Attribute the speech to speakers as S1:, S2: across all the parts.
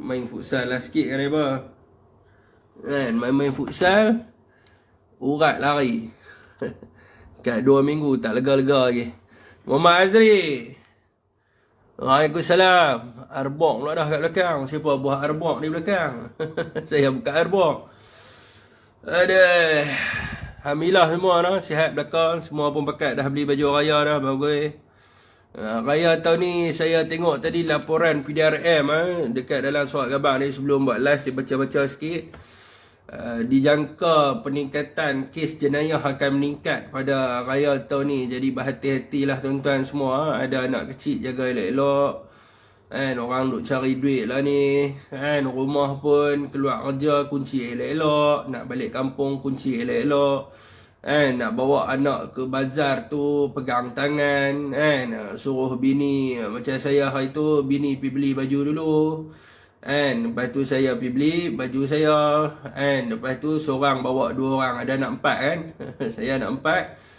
S1: main futsal lah sikit kan apa. Kan main futsal, urat lari. Kat 2 minggu tak lega-lega lagi. Muhammad Azri. Waalaikumsalam. Arbok pula dah kat belakang. Siapa buah arbok di belakang? Saya buka arbok. Aduh. Alhamdulillah semua dah sihat belakang. Semua pun pakat dah beli baju raya dah. Bagus. Raya tahun ni saya tengok tadi laporan PDRM dekat dalam surat khabar ni sebelum buat live. Saya baca-baca sikit. Dijangka peningkatan kes jenayah akan meningkat pada raya tahun ni. Jadi berhati-hatilah tuan-tuan semua. Ada anak kecil jaga elok-elok. Kan orang duk cari duit lah ni. Kan rumah pun keluar kerja kunci elok-elok. Nak balik kampung kunci elok-elok. Kan nak bawa anak ke bazar tu pegang tangan. Kan suruh bini. Macam saya hari tu bini pergi beli baju dulu. And lepas tu saya pergi beli baju saya. And lepas tu seorang bawa 2 orang. Ada anak 4 kan. Saya anak 4.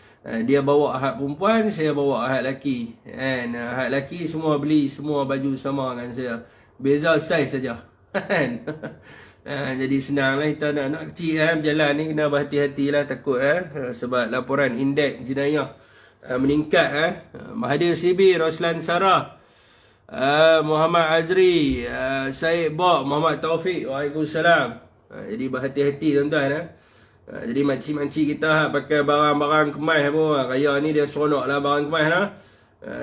S1: Dia bawa hak perempuan, saya bawa hak lelaki. And hak lelaki semua beli semua baju sama dengan saya. Beza saiz saja. Kan. Jadi senang lah kita anak-anak kecil berjalan ni kena berhati-hatilah takut sebab laporan indeks jenayah meningkat Mahathir CB, Roslan Sarah, Muhammad Azri, Syed Bok, Muhammad Taufik. Waalaikumsalam. Jadi berhati-hati tuan-tuan. Jadi makcik-makcik kita pakai barang-barang kemas pun. Raya ni dia seronok lah barang kemas lah.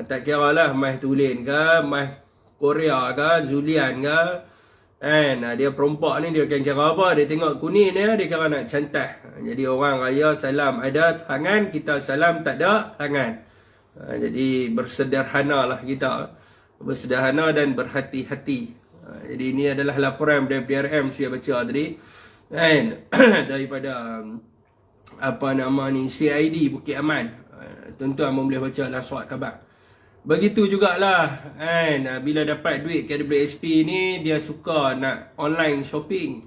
S1: Tak kira lah emas tulen ke, emas Korea ke, Zulian ke. Dia perompak ni dia akan kira apa. Dia tengok kuning dia kira nak cantas. Jadi orang raya salam ada tangan, kita salam tak ada tangan. Jadi bersederhana lah kita. Bersederhana dan berhati-hati. Jadi ini adalah laporan dari PDRM saya baca tadi. Daripada apa nama ni CID Bukit Aman. Tuan-tuan boleh baca dalam surat khabar. Begitu jugalah bila dapat duit KWSP ni dia suka nak online shopping.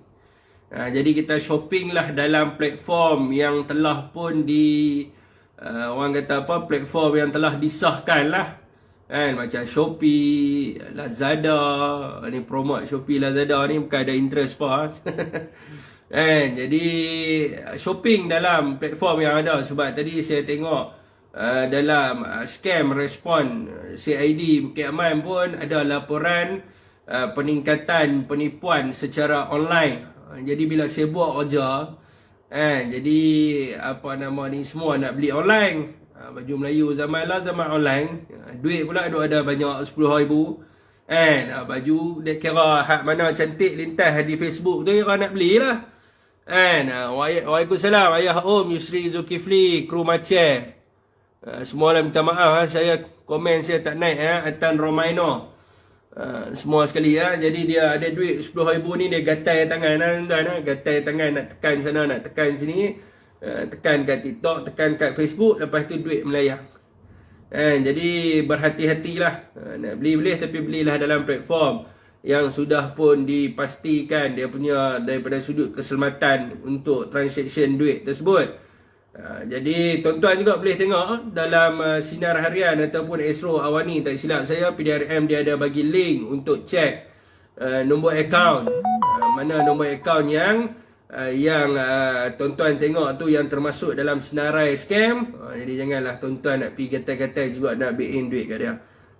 S1: Jadi kita shopping lah dalam platform yang telah pun orang kata apa, platform yang telah disahkan lah. Macam Shopee, Lazada. Ni promote Shopee, Lazada ni bukan ada interest apa. Jadi shopping dalam platform yang ada. Sebab tadi saya tengok dalam scam respon CID Bukit Aman pun ada laporan peningkatan penipuan secara online. Jadi bila saya buat kerja jadi apa nama ni semua nak beli online. Baju Melayu zaman lah zaman online. Duit pula ada banyak 10,000. Baju dia kira hak mana cantik lintas di Facebook tu kira nak beli lah. Waalaikumsalam Ayah Om Yusri Zulkifli, kru Maceh. Semua lah minta maaf saya komen saya tak naik Atan Romaino. Semua sekali Jadi dia ada duit 10,000 ni dia gatai tangan gatai tangan nak tekan sana nak tekan sini. Tekan kat TikTok, tekan kat Facebook, lepas tu duit melayang. Jadi berhati-hatilah. Nak beli boleh tapi belilah dalam platform yang sudah pun dipastikan dia punya daripada sudut keselamatan untuk transaction duit tersebut. Jadi tuan-tuan juga boleh tengok dalam Sinar Harian ataupun Astro Awani, tak silap saya PDRM dia ada bagi link untuk cek nombor akaun. Mana nombor akaun yang tuan-tuan tengok tu yang termasuk dalam senarai scam. Jadi janganlah tuan-tuan nak pergi gatai-gatai juga nak back in duit kat dia.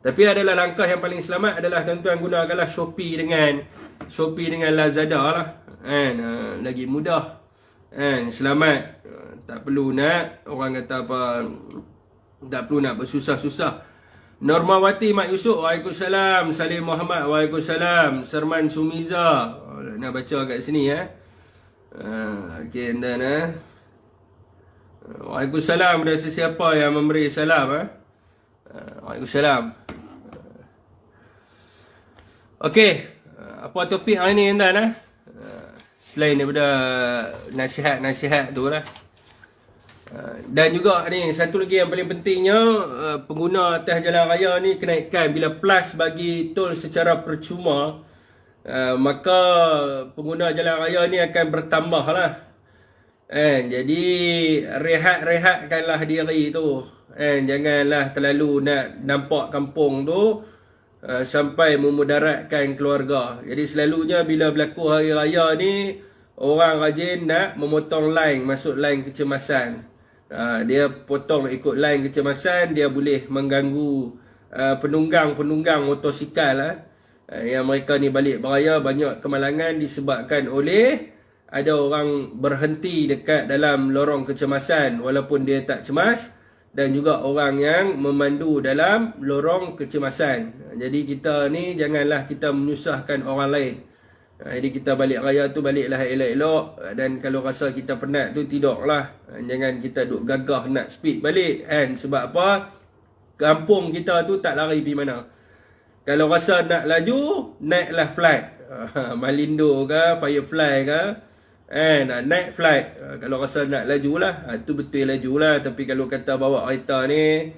S1: Tapi adalah langkah yang paling selamat adalah tuan-tuan gunakanlah Shopee dengan Lazada lah. Lagi mudah. Selamat. Tak perlu nak orang kata apa, tak perlu nak bersusah-susah. Normawati Mak Yusuf, Waalaikumsalam. Salim Muhammad, Waalaikumsalam. Serman Sumiza, nak baca kat sini Okay, and then Waalaikumsalam. Ada sesiapa yang memberi salam Waalaikumsalam. Okay, apa topik hari ni tuan selain daripada nasihat-nasihat tu lah. Dan juga ni satu lagi yang paling pentingnya, pengguna atas jalan raya ni kenaikan bila plus bagi tol secara percuma, maka pengguna jalan raya ni akan bertambah lah. Jadi rehat-rehatkanlah diri tu. Janganlah terlalu nak nampak kampung tu sampai memudaratkan keluarga. Jadi selalunya bila berlaku hari raya ni, orang rajin nak memotong line, masuk line kecemasan. Dia potong ikut line kecemasan, dia boleh mengganggu penunggang motosikal yang mereka ni balik beraya. Banyak kemalangan disebabkan oleh ada orang berhenti dekat dalam lorong kecemasan walaupun dia tak cemas, dan juga orang yang memandu dalam lorong kecemasan. Jadi kita ni janganlah kita menyusahkan orang lain. Jadi kita balik raya tu baliklah elok-elok, dan kalau rasa kita penat tu tidaklah. Jangan kita duk gagah nak speed balik kan. Sebab apa? Kampung kita tu tak lari pergi mana. Kalau rasa nak laju, naiklah flight. Malindo ke, Firefly ke, naik flight. Kalau rasa nak laju lah, tu betul laju lah. Tapi kalau kata bawa kereta ni,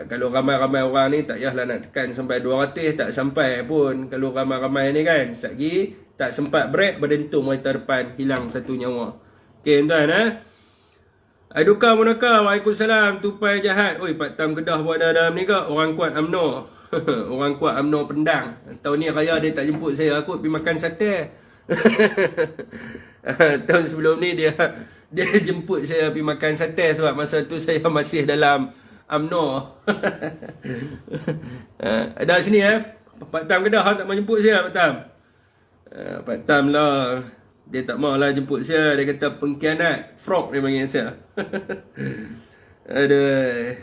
S1: kalau ramai-ramai orang ni, tak payahlah nak tekan sampai 200, tak sampai pun. Kalau ramai-ramai ni kan, sekali tak sempat break, berdentum kereta depan, hilang satu nyawa. Okay tuan Aduka Munaka, Waalaikumsalam, tupai jahat. Oi, Pak Tam Kedah buat dalam ni ke? Orang kuat UMNO. Orang kuat UMNO Pendang. Tahun ni raya dia tak jemput saya, aku pergi makan sate. Tahun sebelum ni dia jemput saya pergi makan sate sebab masa tu saya masih dalam UMNO. Ada sini Pak Tam Kedah tak mau jemput saya, Pak Tam. Pak Tam lah, dia tak maulah jemput saya. Dia kata pengkhianat. Frog dia panggil saya. Aduh.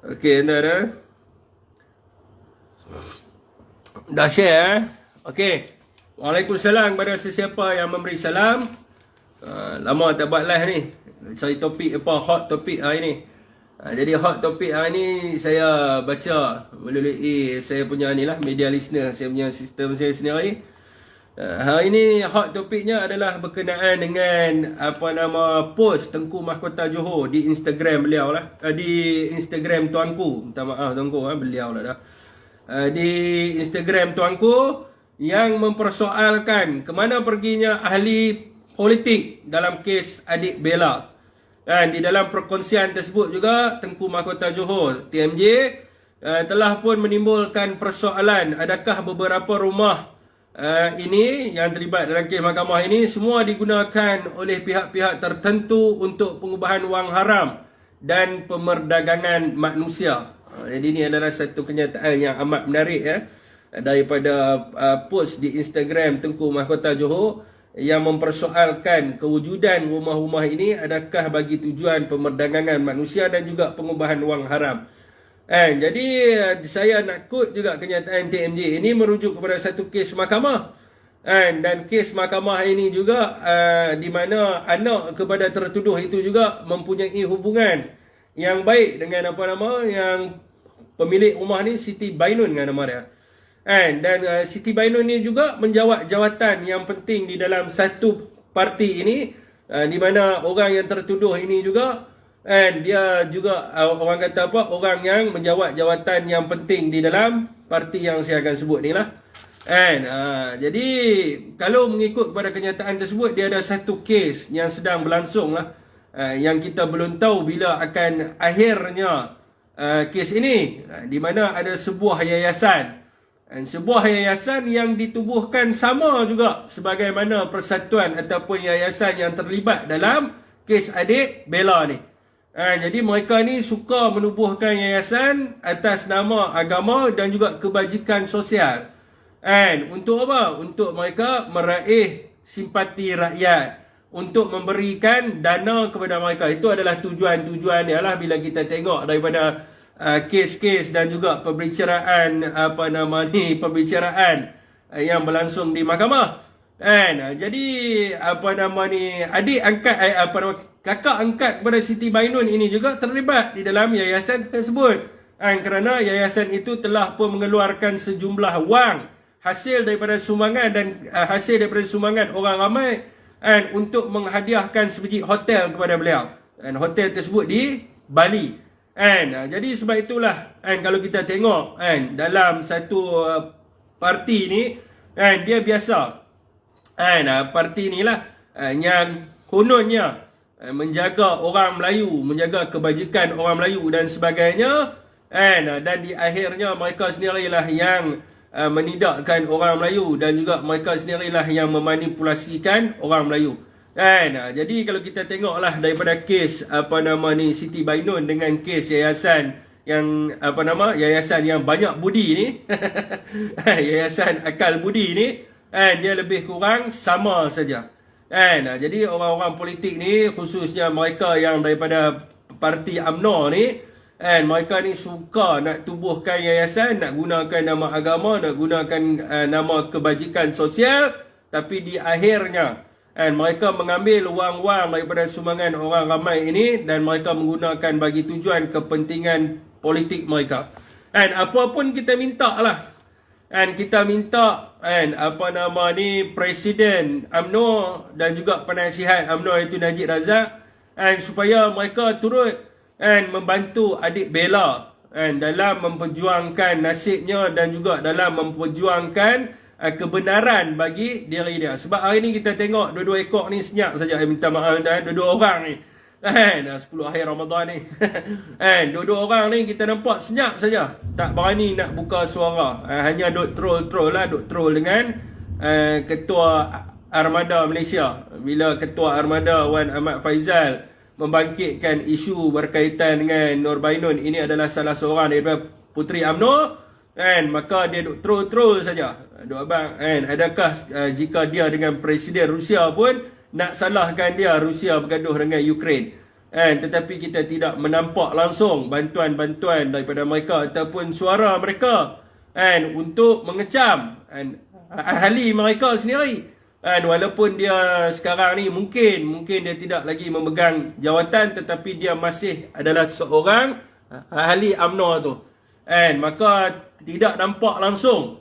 S1: Okey, dah. Dah share Okey. Waalaikumsalam kepada sesiapa yang memberi salam. Lama tak buat live ni. Cari topik apa, hot topik hari ni. Jadi hot topik hari ni saya baca melalui saya punya ni lah, media listener, saya punya sistem saya sendiri. Hari ni hot topiknya adalah berkenaan dengan post Tengku Mahkota Johor di Instagram beliau lah. Di Instagram tuanku, minta maaf tuanku, beliau lah dah. Di Instagram tuanku yang mempersoalkan ke mana perginya ahli politik dalam kes adik Bella. Dan di dalam perkongsian tersebut juga Tengku Mahkota Johor TMJ telah pun menimbulkan persoalan, adakah beberapa rumah ini yang terlibat dalam kes mahkamah ini semua digunakan oleh pihak-pihak tertentu untuk pengubahan wang haram dan pemerdagangan manusia. Jadi ini adalah satu kenyataan yang amat menarik daripada post di Instagram Tengku Mahkota Johor yang mempersoalkan kewujudan rumah-rumah ini adakah bagi tujuan pemerdagangan manusia dan juga pengubahan wang haram. Jadi saya nak quote juga kenyataan TMJ ini merujuk kepada satu kes mahkamah. Dan kes mahkamah ini juga di mana anak kepada tertuduh itu juga mempunyai hubungan yang baik dengan yang pemilik rumah ni, Siti Bainun dengan nama dia. Dan Siti Bainun ni juga menjawat jawatan yang penting di dalam satu parti ini, di mana orang yang tertuduh ini juga dia juga orang kata orang yang menjawat jawatan yang penting di dalam parti yang saya akan sebut ni lah. Jadi kalau mengikut kepada kenyataan tersebut, dia ada satu kes yang sedang berlangsung lah, yang kita belum tahu bila akan akhirnya kes ini, di mana ada sebuah yayasan. Sebuah yayasan yang ditubuhkan sama juga sebagaimana persatuan ataupun yayasan yang terlibat dalam kes adik Bella ni. Jadi mereka ni suka menubuhkan yayasan atas nama agama dan juga kebajikan sosial. Untuk apa? Untuk mereka meraih simpati rakyat, untuk memberikan dana kepada mereka. Itu adalah tujuan-tujuan dia lah bila kita tengok daripada kes-kes dan juga pembicaraan pembicaraan yang berlangsung di mahkamah. Jadi adik angkat kakak angkat kepada Siti Bainun ini juga terlibat di dalam yayasan tersebut. Kerana yayasan itu telah pun mengeluarkan sejumlah wang hasil daripada sumbangan dan hasil daripada sumbangan orang ramai untuk menghadiahkan sebiji hotel kepada beliau. Hotel tersebut di Bali. Jadi sebab itulah kalau kita tengok dalam satu parti ni dia biasa parti ni lah yang kononnya menjaga orang Melayu, menjaga kebajikan orang Melayu dan sebagainya, dan di akhirnya mereka sendirilah yang menidakkan orang Melayu dan juga mereka sendirilah yang memanipulasikan orang Melayu. Jadi kalau kita tengoklah daripada kes Siti Bainun dengan kes yayasan yang yayasan yang banyak budi ni yayasan akal budi ni, dia lebih kurang sama saja. Jadi orang-orang politik ni, khususnya mereka yang daripada parti UMNO ni, mereka ni suka nak tubuhkan yayasan, nak gunakan nama agama, nak gunakan nama kebajikan sosial, tapi di akhirnya mereka mengambil wang-wang daripada sumbangan orang ramai ini dan mereka menggunakan bagi tujuan kepentingan politik mereka. Apa pun kita minta lah. Kita minta Presiden UMNO dan juga penasihat UMNO itu Najib Razak, supaya mereka turut membantu adik Bella dalam memperjuangkan nasibnya dan juga dalam memperjuangkan kebenaran bagi diri dia. Sebab hari ni kita tengok dua-dua ekor ni senyap saja. Minta maaf dua-dua orang ni. 10 akhir Ramadan ni. Dua-dua orang ni kita nampak senyap saja. Tak berani nak buka suara. Hanya duk troll lah. Duk troll dengan Ketua Armada Malaysia. Bila Ketua Armada Wan Ahmad Faizal membangkitkan isu berkaitan dengan Nur Bainun, ini adalah salah seorang daripada puteri UMNO, maka dia duk troll saja. Abang, adakah jika dia dengan Presiden Rusia pun nak salahkan dia, Rusia bergaduh dengan Ukraine, tetapi kita tidak menampak langsung bantuan-bantuan daripada mereka ataupun suara mereka untuk mengecam ahli mereka sendiri. Walaupun dia sekarang ni mungkin dia tidak lagi memegang jawatan, tetapi dia masih adalah seorang ahli UMNO tu. Maka tidak nampak langsung.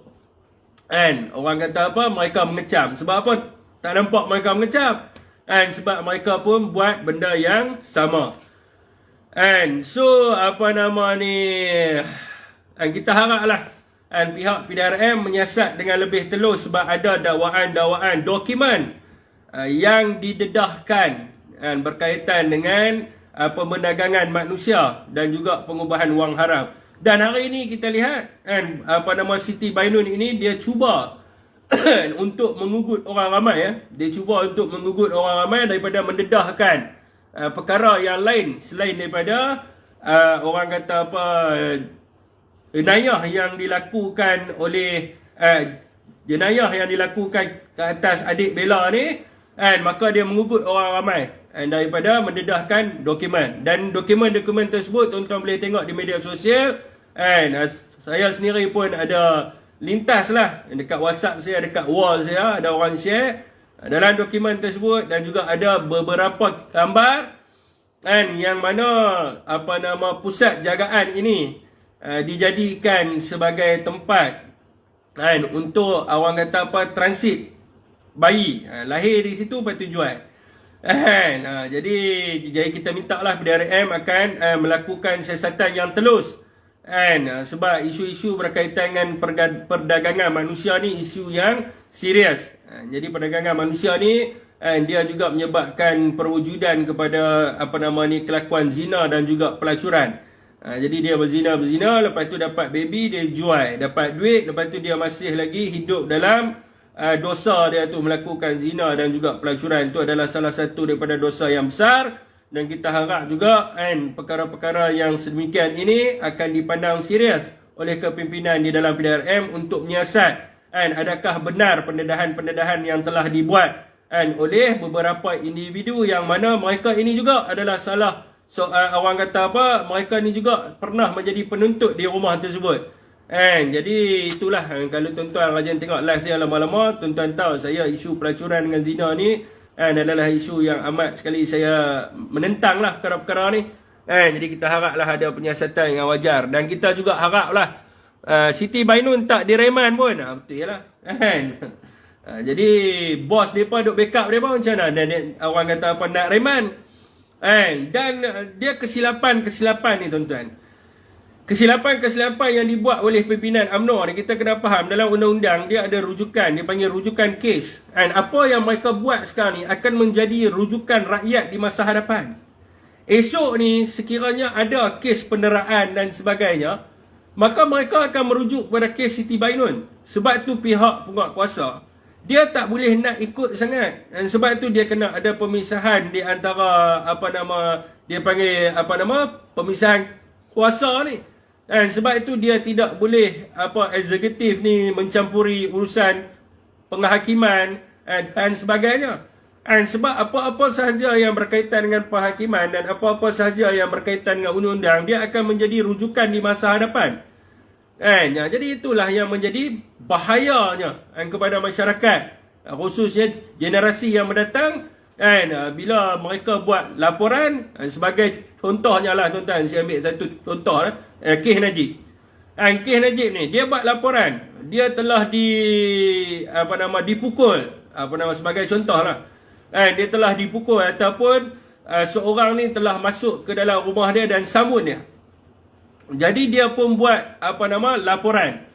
S1: Orang kata apa? Mereka mengecam. Sebab apa tak nampak mereka mengecam? Sebab mereka pun buat benda yang sama. So kita haraplah pihak PDRM menyiasat dengan lebih telus, sebab ada dakwaan-dakwaan dokumen yang didedahkan berkaitan dengan perdagangan manusia dan juga pengubahan wang haram. Dan hari ini kita lihat Siti Bainun ini dia cuba untuk mengugut orang ramai. Dia cuba untuk mengugut orang ramai daripada mendedahkan perkara yang lain selain daripada orang kata jenayah yang dilakukan oleh jenayah yang dilakukan ke atas adik Bella ni, maka dia mengugut orang ramai daripada mendedahkan dokumen. Dan dokumen-dokumen tersebut tuan-tuan boleh tengok di media sosial. Saya sendiri pun ada lintas lah dekat WhatsApp saya, dekat wall saya, ada orang share dalam dokumen tersebut, dan juga ada beberapa gambar yang mana pusat jagaan ini dijadikan sebagai tempat untuk orang kata transit bayi, lahir di situ lepas tu jual. Jadi kita minta lah PDRM akan melakukan siasatan yang telus. Sebab isu-isu berkaitan dengan perdagangan manusia ni isu yang serius. Jadi perdagangan manusia ni dia juga menyebabkan perwujudan kepada kelakuan zina dan juga pelacuran. Jadi dia berzina, lepas tu dapat baby, dia jual, dapat duit, lepas tu dia masih lagi hidup dalam dosa dia tu, melakukan zina dan juga pelacuran. Itu adalah salah satu daripada dosa yang besar. Dan kita harap juga perkara-perkara yang sedemikian ini akan dipandang serius oleh kepimpinan di dalam PDRM untuk menyiasat adakah benar pendedahan-pendedahan yang telah dibuat oleh beberapa individu yang mana mereka ini juga adalah salah. Orang kata mereka ni juga pernah menjadi penuntut di rumah tersebut. Jadi itulah, kalau tuan-tuan rajin tengok live saya lama-lama, tuan-tuan tahu saya isu pelacuran dengan zina ni adalah isu yang amat sekali saya menentang lah perkara-perkara ni. Jadi kita haraplah ada penyiasatan yang wajar. Dan kita juga haraplah Siti Bainun tak direman pun. Betul lah. Jadi bos mereka duk backup mereka macam mana? Dan orang kata nak reman. Dan dia kesilapan ni tuan-tuan. kesilapan-kesilapan yang dibuat oleh pimpinan UMNO ni, kita kena faham dalam undang-undang dia ada rujukan, dia panggil rujukan kes. Dan apa yang mereka buat sekarang ni akan menjadi rujukan rakyat di masa hadapan. Esok ni sekiranya ada kes penderaan dan sebagainya, maka mereka akan merujuk kepada kes Siti Bainun. Sebab tu pihak penguatkuasa dia tak boleh nak ikut sangat. Dan sebab tu dia kena ada pemisahan di antara dia panggil pemisahan kuasa ni. Dan sebab itu dia tidak boleh eksekutif ni mencampuri urusan penghakiman dan sebagainya. Dan sebab apa-apa sahaja yang berkaitan dengan penghakiman dan apa-apa sahaja yang berkaitan dengan undang-undang, dia akan menjadi rujukan di masa hadapan. Jadi itulah yang menjadi bahayanya kepada masyarakat, khususnya generasi yang mendatang. Bila mereka buat laporan, sebagai contohnya lah tuan-tuan, saya ambil satu contoh lah, kes Najib. Kes Najib ni, dia buat laporan, dia telah dipukul, sebagai contoh lah. Dia telah dipukul ataupun seorang ni telah masuk ke dalam rumah dia dan sambut dia. Jadi dia pun buat laporan.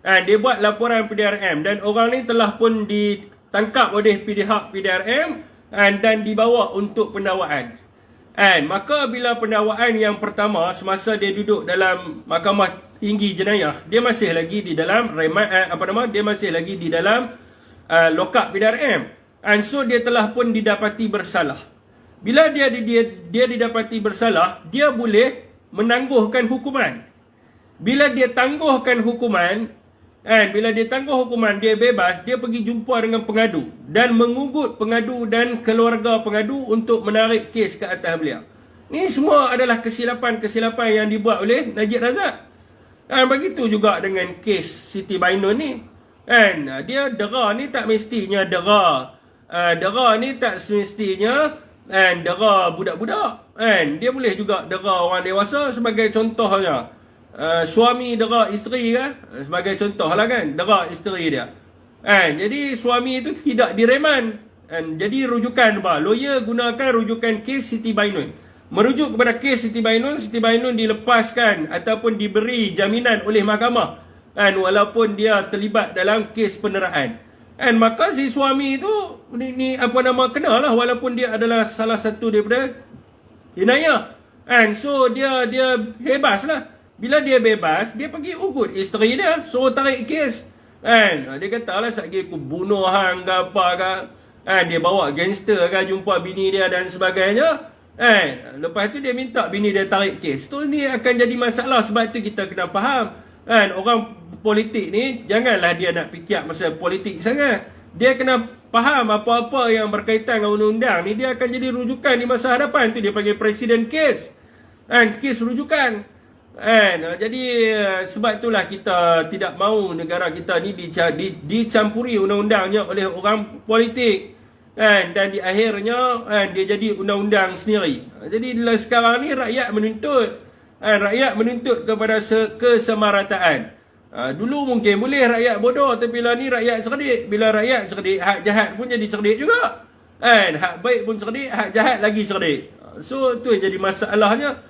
S1: Dia buat laporan PDRM dan orang ni telah pun ditangkap oleh pihak PDRM dan dibawa untuk pendakwaan. Maka bila pendakwaan yang pertama, semasa dia duduk dalam Mahkamah Tinggi Jenayah, dia masih lagi di dalam dia masih lagi di dalam lokap PDRM. So dia telah pun didapati bersalah. Bila dia didapati bersalah, dia boleh menangguhkan hukuman. Bila dia tangguhkan hukuman, bila dia tangguh hukuman, dia bebas, dia pergi jumpa dengan pengadu dan mengugut pengadu dan keluarga pengadu untuk menarik kes ke atas beliau. Ini semua adalah kesilapan-kesilapan yang dibuat oleh Najib Razak. Begitu juga dengan kes Siti Bainun ni. Dia dera ni tak mestinya dera ni tak semestinya dera budak-budak. Dia boleh juga dera orang dewasa, sebagai contohnya suami dera isteri kan, sebagai contoh lah kan, dera isteri dia. Jadi suami itu tidak direman. Jadi rujukan lawyer gunakan rujukan kes Siti Bainun, merujuk kepada kes Siti Bainun dilepaskan ataupun diberi jaminan oleh mahkamah walaupun dia terlibat dalam kes penderaan. Maka si suami itu kena lah, walaupun dia adalah salah satu daripada jenayah. So dia bebas lah. Bila dia bebas, dia pergi ugut isteri dia, suruh tarik kes. Dia kata lah, satgi aku bunuh hang ke apa ke. Dia bawa gangster kan, jumpa bini dia dan sebagainya. Lepas tu dia minta bini dia tarik kes. Tu ni akan jadi masalah. Sebab tu kita kena faham, orang politik ni janganlah dia nak fikir masa politik sangat. Dia kena faham apa-apa yang berkaitan dengan undang-undang ni, dia akan jadi rujukan di masa hadapan. Tu dia panggil presiden kes. Kes rujukan. Jadi sebab itulah kita tidak mahu negara kita ni dicampuri undang-undangnya oleh orang politik. Dan di akhirnya dia jadi undang-undang sendiri. Jadi sekarang ni rakyat menuntut kepada kesemarataan. Dulu mungkin boleh rakyat bodoh, tapi lah ni rakyat cerdik. Bila rakyat cerdik, hak jahat pun jadi cerdik juga. Hak baik pun cerdik, hak jahat lagi cerdik. So tu yang jadi masalahnya.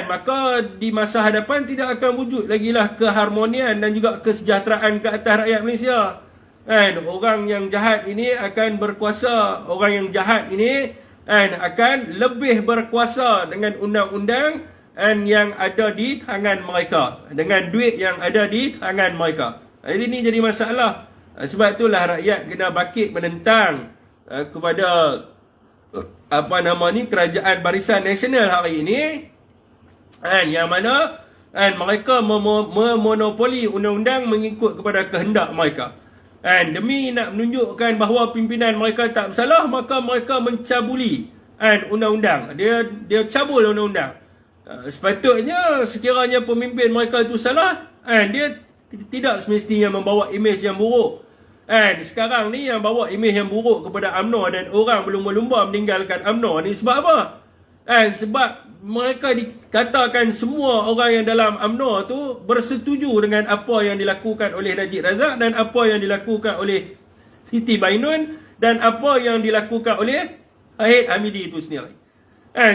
S1: Maka di masa hadapan tidak akan wujud lagi lah keharmonian dan juga kesejahteraan ke atas rakyat Malaysia. Orang yang jahat ini akan berkuasa. Orang yang jahat ini akan lebih berkuasa dengan undang-undang yang ada di tangan mereka, dengan duit yang ada di tangan mereka. Jadi ini jadi masalah. Sebab itulah rakyat kena bangkit menentang kepada Kerajaan Barisan Nasional hari ini, yang mana mereka memonopoli undang-undang mengikut kepada kehendak mereka. Demi nak menunjukkan bahawa pimpinan mereka tak bersalah, maka mereka mencabuli undang-undang. Dia cabul undang-undang. Sepatutnya sekiranya pemimpin mereka itu salah, dia tidak semestinya membawa imej yang buruk. Sekarang ni yang bawa imej yang buruk kepada UMNO dan orang berlumba-lumba meninggalkan UMNO ni sebab apa? Sebab mereka dikatakan semua orang yang dalam UMNO tu bersetuju dengan apa yang dilakukan oleh Najib Razak dan apa yang dilakukan oleh Siti Bainun dan apa yang dilakukan oleh Zahid Hamidi itu sendiri.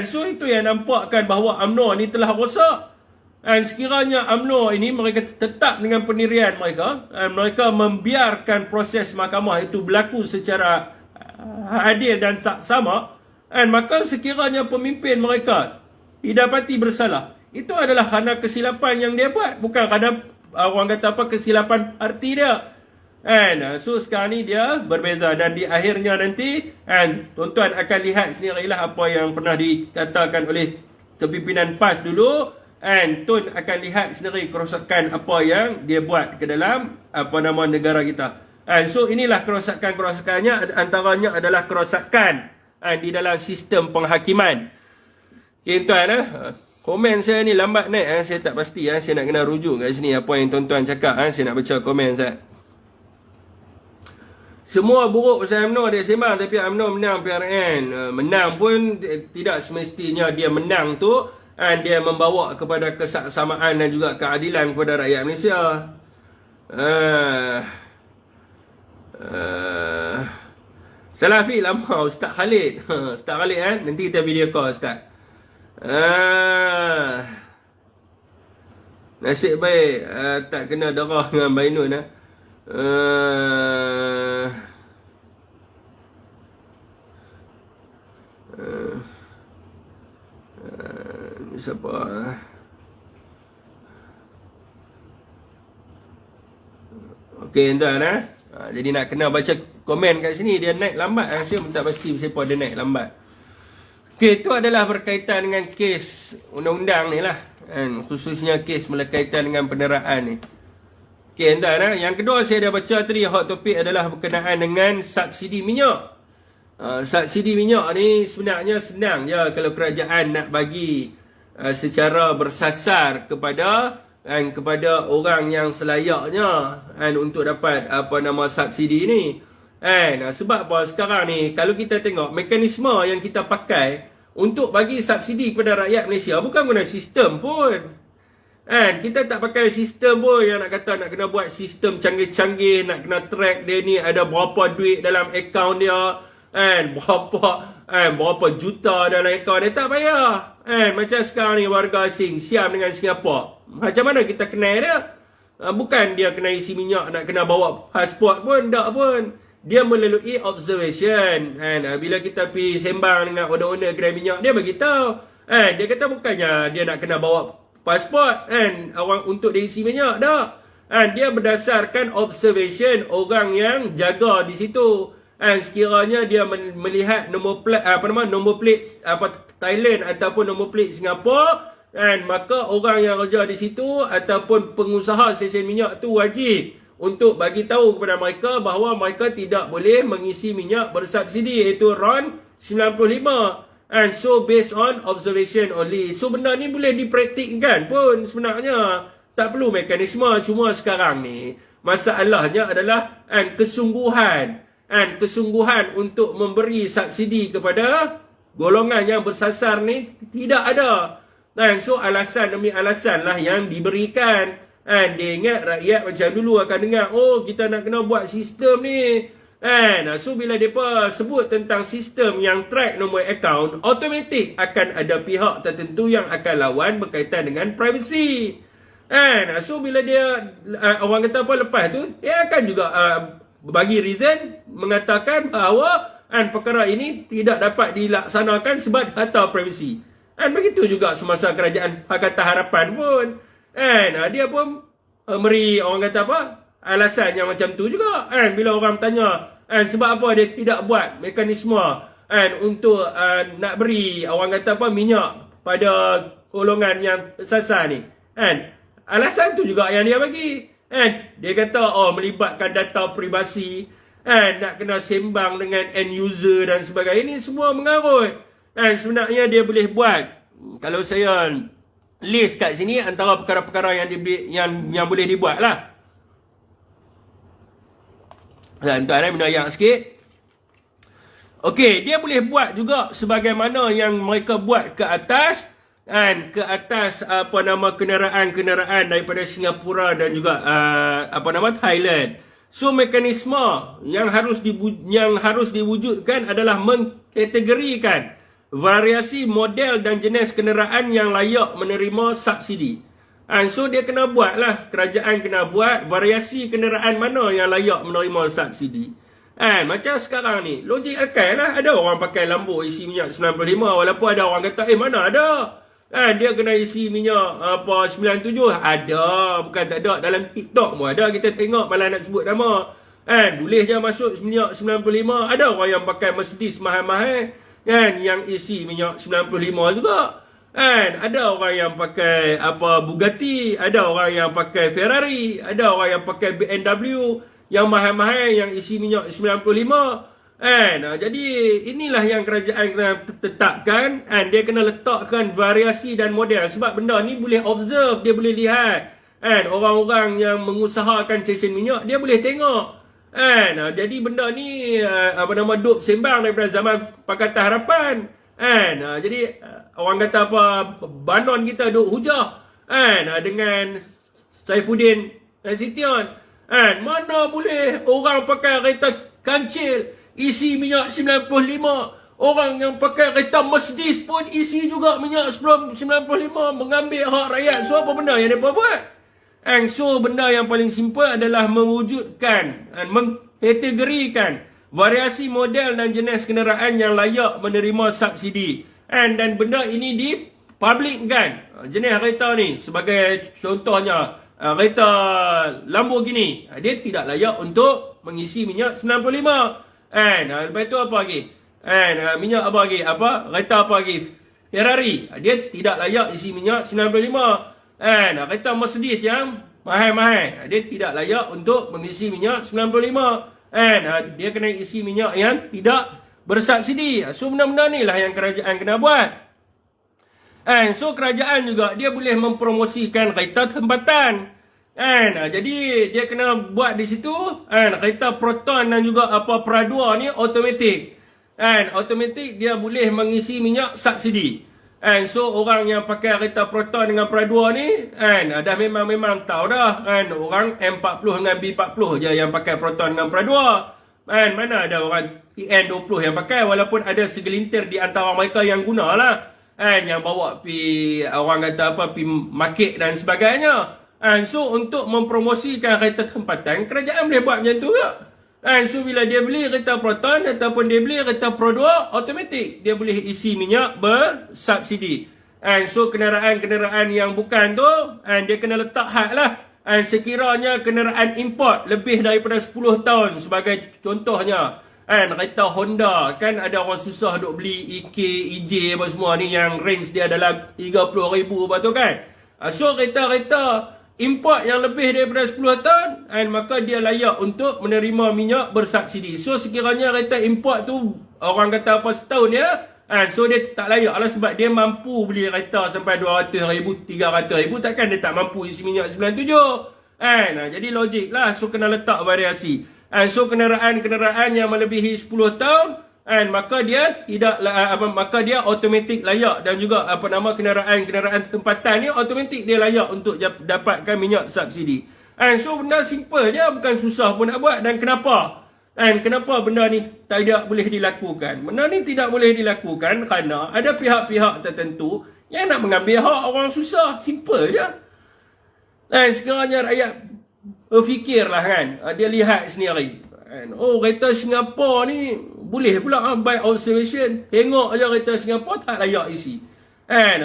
S1: So itu yang nampakkan bahawa UMNO ni telah rosak. Dan sekiranya UMNO ini mereka tetap dengan pendirian mereka, dan mereka membiarkan proses mahkamah itu berlaku secara adil dan saksama, dan maka sekiranya pemimpin mereka didapati bersalah, itu adalah kerana kesilapan yang dia buat, bukan kerana orang kata apa kesilapan parti dia. So sekarang ni dia berbeza, dan di akhirnya nanti tuan-tuan akan lihat sendirilah apa yang pernah dikatakan oleh kepimpinan PAS dulu. Tun akan lihat sendiri kerosakan apa yang dia buat ke dalam negara kita. So inilah kerosakan-kerosakannya, antaranya adalah kerosakan di dalam sistem penghakiman. Okay, tuan, komen saya ni lambat naik, saya tak pasti, saya nak kena rujuk kat sini apa yang tuan-tuan cakap, saya nak baca komen saya. Semua buruk pasal UMNO dia sembang, tapi UMNO menang PRN. Menang pun tidak semestinya dia menang tu dia membawa kepada kesaksamaan dan juga keadilan kepada rakyat Malaysia. Salafi lama Ustaz Khalid. Ustaz Khalid nanti kita video call Ustaz. Nasib baik tak kena darah dengan Bainun siapa? Okey tuan jadi nak kena baca komen kat sini, dia naik lambat, saya pun tak pasti siapa dia naik lambat. Okey, itu adalah berkaitan dengan kes undang-undang ni lah, khususnya kes berkaitan dengan penderaan ni. Okey tuan yang kedua saya dah baca tadi, hot topik adalah berkenaan dengan subsidi minyak. Subsidi minyak ni sebenarnya senang je kalau kerajaan nak bagi secara bersasar kepada orang yang selayaknya untuk dapat subsidi ni. Sebab apa sekarang ni kalau kita tengok mekanisme yang kita pakai untuk bagi subsidi kepada rakyat Malaysia bukan guna sistem pun. Kita tak pakai sistem pun yang nak kata nak kena buat sistem canggih-canggih, nak kena track dia ni ada berapa duit dalam akaun dia, berapa juta dalam akaun dia, tak payah. Macam sekarang ni warga asing siam dengan Singapura, macam mana kita kenal dia? Bukan dia kena isi minyak, nak kena bawa pasport pun, tak pun. Dia melalui observation. Bila kita pergi sembang dengan owner-owner kedai minyak, dia beritahu. Dia kata bukannya dia nak kena bawa pasport orang untuk dia isi minyak, tak. Dia berdasarkan observation orang yang jaga di situ. Sekiranya dia melihat nombor plate Thailand ataupun nombor plate Singapura, maka orang yang kerja di situ ataupun pengusaha stesen minyak tu wajib untuk bagi tahu kepada mereka bahawa mereka tidak boleh mengisi minyak bersubsidi, iaitu RON 95. So based on observation only. So benda ni boleh dipraktikkan pun sebenarnya, tak perlu mekanisme. Cuma sekarang ni masalahnya adalah kesungguhan untuk memberi subsidi kepada golongan yang bersasar ni tidak ada. So alasan demi alasan lah yang diberikan. Dia ingat rakyat macam dulu akan dengar, oh kita nak kena buat sistem ni. So bila mereka sebut tentang sistem yang track nombor akaun, automatik akan ada pihak tertentu yang akan lawan berkaitan dengan privacy. So bila dia orang kata apa lepas tu, dia akan juga bagi reason mengatakan bahawa perkara ini tidak dapat dilaksanakan sebab data privacy. Begitu juga semasa kerajaan Pakatan Harapan pun. Dia pun beri orang kata apa alasan yang macam tu juga. Bila orang tanya sebab apa dia tidak buat mekanisme untuk nak beri orang kata apa minyak pada golongan yang tersasar ni. Alasan tu juga yang dia bagi. Dia kata melibatkan data privasi, nak kena sembang dengan end user dan sebagainya. Ini semua mengarut. Sebenarnya dia boleh buat, kalau saya list kat sini antara perkara-perkara yang boleh dibuat lah. Tuan-tuan menayak sikit. Okey, dia boleh buat juga sebagaimana yang mereka buat ke atas kenderaan daripada Singapura dan juga Thailand. So mekanisme yang harus diwujudkan adalah mengkategorikan variasi model dan jenis kenderaan yang layak menerima subsidi. So dia kena buat lah, kerajaan kena buat variasi kenderaan mana yang layak menerima subsidi. Macam sekarang ni, logik akal lah. Ada orang pakai Lambo isi minyak 95, walaupun ada orang kata, mana ada. Dia kena isi minyak 97. Ada, bukan tak ada. Dalam TikTok pun ada, kita tengok, malah nak sebut nama. Boleh je masuk minyak 95. Ada orang yang pakai Mercedes mahal-mahal, yang isi minyak 95 juga. Ada orang yang pakai Bugatti, ada orang yang pakai Ferrari, ada orang yang pakai BMW yang mahal-mahal yang isi minyak 95. Jadi inilah yang kerajaan kena tetapkan. Dia kena letakkan variasi dan model. Sebab benda ni boleh observe, dia boleh lihat. Orang-orang yang mengusahakan stesen minyak, dia boleh tengok. Jadi benda ni duk sembang daripada zaman Pakatan Harapan. Jadi orang kata Banon kita duk hujah dengan Saifuddin Nasution. Mana boleh orang pakai kereta kancil isi minyak 95. Orang yang pakai kereta Mercedes pun isi juga minyak 95, mengambil hak rakyat. So apa benda yang mereka buat? So benda yang paling simple adalah mewujudkan dan mengkategorikan variasi model dan jenis kenderaan yang layak menerima subsidi. Dan benda ini dipublikkan. Jenis kereta ni sebagai contohnya, kereta Lamborghini, dia tidak layak untuk mengisi minyak 95. Lepas tu apa lagi? Minyak apa lagi? Kereta apa lagi? Ferrari, dia tidak layak isi minyak 95. Kereta Mercedes yang mahal-mahal, dia tidak layak untuk mengisi minyak 95. Dia kena isi minyak yang tidak bersubsidi. So benda-benda ni lah yang kerajaan kena buat. So kerajaan juga dia boleh mempromosikan kereta tempatan. Jadi dia kena buat di situ kereta Proton dan juga Pradua ni automatik. Automatik dia boleh mengisi minyak subsidi. So orang yang pakai kereta Proton dengan Pradua ni dah memang tahu dah. Orang M40 dengan B40 je yang pakai Proton dengan Pradua. Mana ada orang TN20 yang pakai, walaupun ada segelintir di antara mereka yang guna lah. Yang bawa pi orang kata pi market dan sebagainya. So untuk mempromosikan kereta tempatan, kerajaan boleh buat macam tu juga. So bila dia beli kereta Proton ataupun dia beli kereta Pro2, automatik dia boleh isi minyak bersubsidi. So kenderaan-kenderaan yang bukan tu, dia kena letak had lah. Sekiranya kenderaan import lebih daripada 10 tahun, sebagai contohnya kereta Honda, kan ada orang susah duk beli EK, EJ apa semua ni yang range dia dalam 30,000 apa tu kan. So kereta-kereta import yang lebih daripada 10 tahun, maka dia layak untuk menerima minyak bersubsidi. So sekiranya kereta import tu orang kata setahun ya, so dia tak layak lah, sebab dia mampu beli kereta sampai 200,000, 300,000, takkan dia tak mampu isi minyak 97. Jadi logik lah. So kena letak variasi. So kenderaan-kenderaan yang melebihi 10 tahun, maka dia tidak maka dia automatik layak, dan juga kenderaan-kenderaan tempatan ni automatik dia layak untuk dapatkan minyak subsidi. So benda simple je, bukan susah pun nak buat. Dan kenapa? Kenapa benda ni tidak boleh dilakukan? Benda ni tidak boleh dilakukan kerana ada pihak-pihak tertentu yang nak mengambil hak orang susah. Simple je. Sekiranya rakyat berfikirlah kan, dia lihat sendiri. Kereta Singapura ni boleh pula by observation. Tengok je kereta Singapura tak layak isi.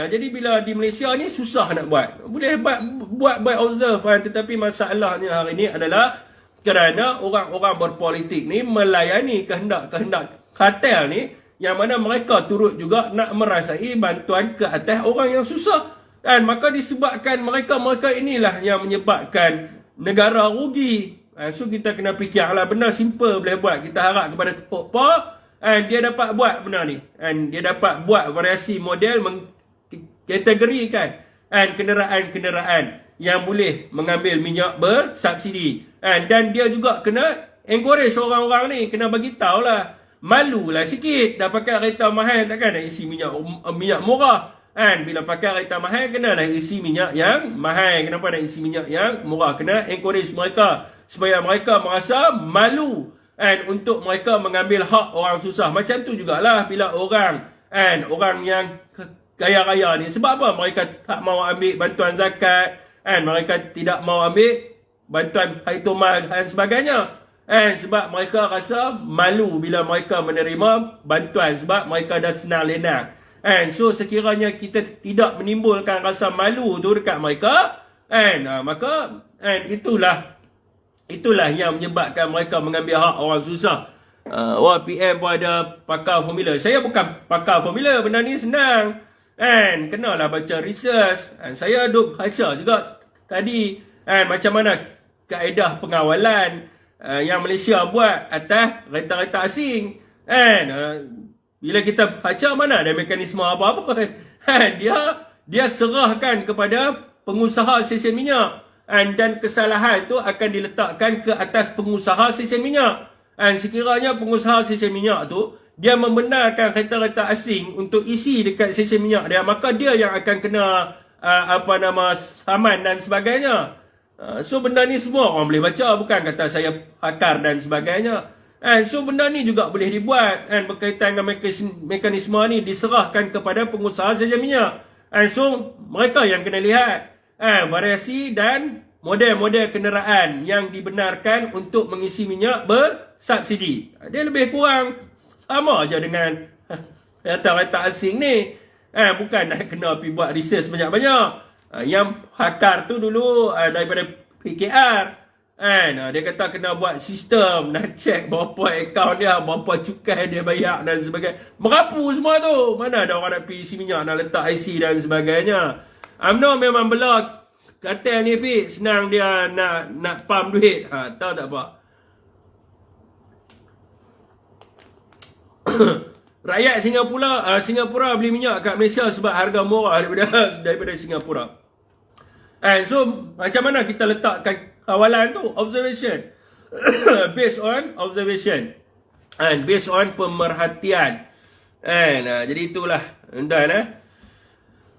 S1: Jadi bila di Malaysia ni susah nak buat. Boleh buat by observe, tetapi masalahnya hari ni adalah kerana orang-orang berpolitik ni melayani kehendak-kehendak kartel ni, yang mana mereka turut juga nak merasai bantuan ke atas orang yang susah. Maka disebabkan mereka inilah yang menyebabkan negara rugi. So kita kena fikirlah, benda simple boleh buat. Kita harap kepada Tok Pak, dia dapat buat benda ni. Dia dapat buat variasi model, mengkategorikan kenderaan-kenderaan yang boleh mengambil minyak bersubsidi. Dan dia juga kena encourage orang-orang ni, kena bagi tahu lah. Malulah sikit, dah pakai kereta mahal, takkan nak isi minyak murah. Bila pakai kereta mahal, kenalah isi minyak yang mahal. Kenapa nak isi minyak yang murah? Kena encourage mereka supaya mereka merasa malu untuk mereka mengambil hak orang susah. Macam tu jugalah bila orang yang kaya-raya ni, sebab apa mereka tak mau ambil bantuan zakat, mereka tidak mau ambil bantuan Haitumal dan sebagainya. Sebab mereka rasa malu bila mereka menerima bantuan sebab mereka dah senang lenang. So sekiranya kita tidak menimbulkan rasa malu tu dekat mereka, maka itulah yang menyebabkan mereka mengambil hak orang susah. PM pun ada pakar formula. Saya bukan pakar formula, benda ni senang. Kenalah baca research. Saya duk baca juga tadi macam mana kaedah pengawalan yang Malaysia buat atas kereta-kereta asing. Bila kita baca, mana ada mekanisme apa-apa. Dia serahkan kepada pengusaha stesen minyak. Dan kesalahan tu akan diletakkan ke atas pengusaha stesen minyak. Sekiranya pengusaha stesen minyak tu dia membenarkan kereta-kereta asing untuk isi dekat stesen minyak dia, maka dia yang akan kena saman dan sebagainya. So benda ni semua orang boleh baca, bukan kata saya pakar dan sebagainya. So benda ni juga boleh dibuat berkaitan dengan mekanisme ni diserahkan kepada pengusaha stesen minyak. So mereka yang kena lihat variasi dan model-model kenderaan yang dibenarkan untuk mengisi minyak bersubsidi. Dia lebih kurang sama aja dengan kereta-kereta asing ni. Bukan nak kena pergi buat research banyak-banyak. Yang pakar tu dulu daripada PKR. Dia kata kena buat sistem, nak check berapa akaun dia, berapa cukai dia bayar dan sebagainya. Merapu semua tu. Mana ada orang nak pergi isi minyak, nak letak IC dan sebagainya. UMNO memang belak. Katil ni Fik, senang dia nak pump duit. Tahu tak apa? Rakyat Singapura beli minyak kat Malaysia sebab harga murah daripada Singapura. So macam mana kita letakkan kawalan tu? Observation. Based on observation. Based on pemerhatian. Jadi itulah.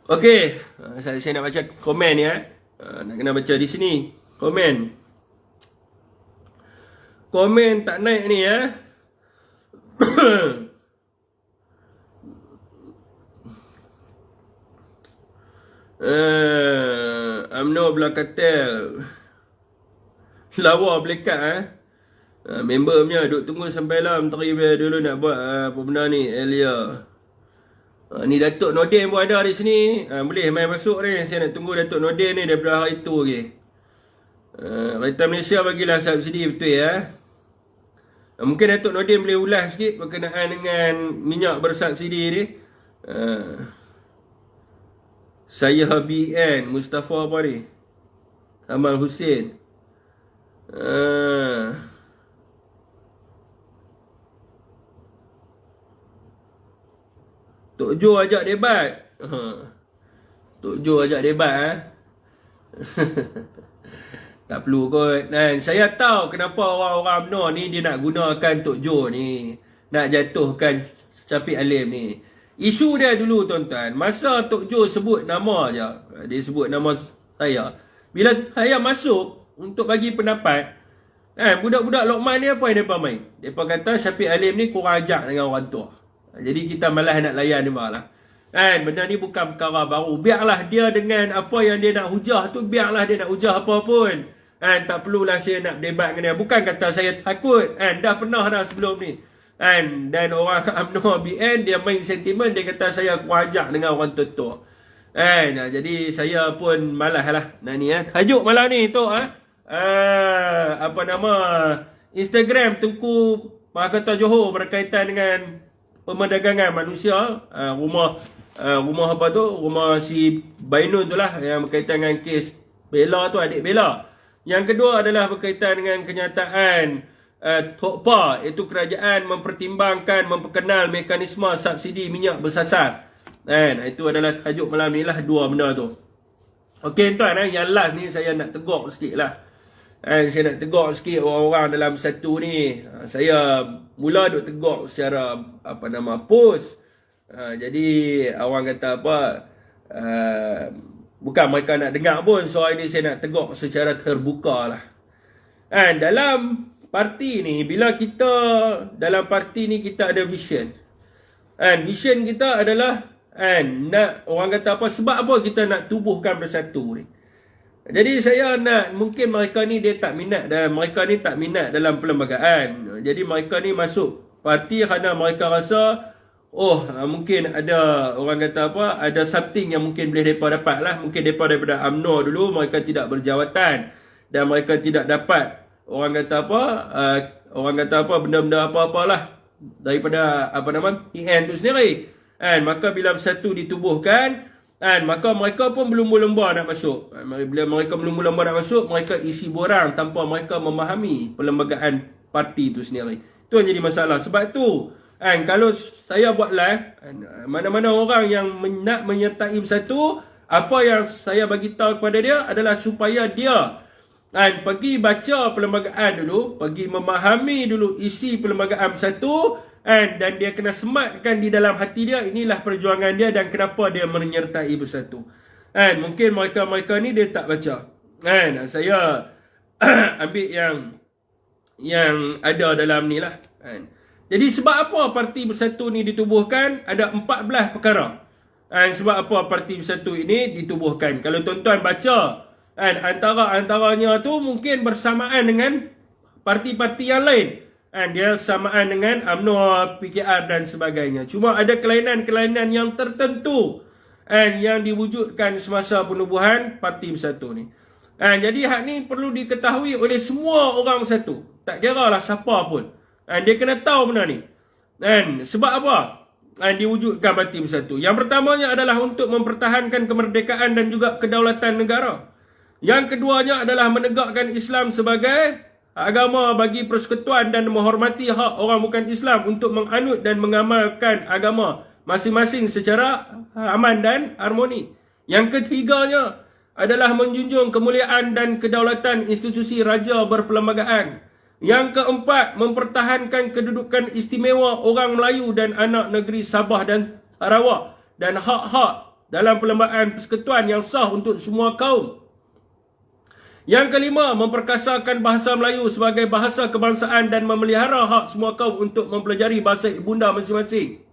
S1: Okey, saya nak baca komen ni nak kena baca di sini. Komen tak naik ni UMNO belah katil. Lawa belekat member punya duk tunggu sampai lah menteri dulu nak buat apa benda ni Elia. Ni Datuk Nordin pun ada di sini. Boleh main masuk ni. Saya nak tunggu Datuk Nordin ni daripada hari tu lagi. Kereta Malaysia bagilah subsidi betul mungkin Datuk Nordin boleh ulas sikit berkenaan dengan minyak bersubsidi ni. Saya BN Mustafa apa ni? Amal Hussein. Tok Jo ajak debat. Tok Jo ajak debat Tak perlu kot. Saya tahu kenapa orang-orang UMNO ni dia nak gunakan Tok Jo ni, nak jatuhkan Syafiq Alim ni. Isu dia dulu tuan-tuan, masa Tok Jo sebut nama je, dia sebut nama saya. Bila saya masuk untuk bagi pendapat, budak-budak Lokman ni apa yang mereka main? Mereka kata Syafiq Alim ni kurang ajak dengan orang tua. Jadi kita malas nak layan dia lah. Benda ni bukan perkara baru. Biarlah dia dengan apa yang dia nak hujah tu, biarlah dia nak hujah apa pun. Tak perlulah saya nak debat dengan dia. Bukan kata saya takut. Dah pernah dah sebelum ni. Dan orang UMNO BN dia main sentimen, dia kata saya kurang ajak dengan orang tua. Jadi saya pun malas lah. Tajuk malam ni tu Instagram Tengku Mahkota Johor berkaitan dengan pemerdagangan manusia. Rumah apa tu? Rumah si Bainun tu lah, yang berkaitan dengan kes Bella tu, adik Bella. Yang kedua adalah berkaitan dengan kenyataan TOPA, iaitu kerajaan mempertimbangkan memperkenal mekanisme subsidi minyak bersasar. Itu adalah tajuk malam ni lah, dua benda tu. Okey tuan, yang last ni saya nak tegur sikit lah. Saya nak tegur sikit orang-orang dalam satu ni. Saya mula duk tegur secara post. Jadi orang kata apa, bukan mereka nak dengar pun. Soal ini saya nak tegur secara terbuka lah. Dalam parti ni, bila kita dalam parti ni kita ada vision. Vision kita adalah nak, orang kata apa, sebab apa kita nak tubuhkan Bersatu ni. Jadi saya nak, mungkin mereka ni dia tak minat, dan mereka ni tak minat dalam perlembagaan. Jadi mereka ni masuk parti kerana mereka rasa mungkin ada, orang kata apa, ada something yang mungkin boleh mereka dapat lah. Mungkin mereka daripada UMNO dulu mereka tidak berjawatan dan mereka tidak dapat, orang kata apa, benda-benda apa-apalah daripada PN tu sendiri. Maka bila bersatu ditubuhkan, maka mereka pun berlumba-lumba nak masuk. Bila mereka berlumba-lumba nak masuk, mereka isi borang tanpa mereka memahami perlembagaan parti itu sendiri. Itu yang jadi masalah. Sebab tu kalau saya buat live, mana-mana orang yang nak menyertai bersatu, apa yang saya bagi tahu kepada dia adalah supaya dia pergi baca perlembagaan dulu, pergi memahami dulu isi perlembagaan bersatu, dan dia kena sematkan di dalam hati dia, inilah perjuangan dia dan kenapa dia menyertai bersatu. Mungkin mereka-mereka ni dia tak baca. Saya ambil yang ada dalam ni lah. Jadi sebab apa parti bersatu ni ditubuhkan? Ada 14 perkara. Sebab apa parti bersatu ini ditubuhkan? Kalau tuan-tuan baca, antara-antaranya tu mungkin bersamaan dengan parti-parti yang lain. Dia samaan dengan UMNO, PKR dan sebagainya. Cuma ada kelainan-kelainan yang tertentu yang diwujudkan semasa penubuhan parti bersatu ni. Jadi hak ni perlu diketahui oleh semua orang bersatu. Tak kira lah siapa pun. Dia kena tahu benda ni. Sebab apa diwujudkan parti bersatu? Yang pertamanya adalah untuk mempertahankan kemerdekaan dan juga kedaulatan negara. Yang keduanya adalah menegakkan Islam sebagai agama bagi persekutuan dan menghormati hak orang bukan Islam untuk menganut dan mengamalkan agama masing-masing secara aman dan harmoni. Yang ketiganya adalah menjunjung kemuliaan dan kedaulatan institusi raja berperlembagaan. Yang keempat, mempertahankan kedudukan istimewa orang Melayu dan anak negeri Sabah dan Sarawak dan hak-hak dalam perlembagaan persekutuan yang sah untuk semua kaum. Yang kelima, memperkasakan bahasa Melayu sebagai bahasa kebangsaan dan memelihara hak semua kaum untuk mempelajari bahasa ibunda masing-masing.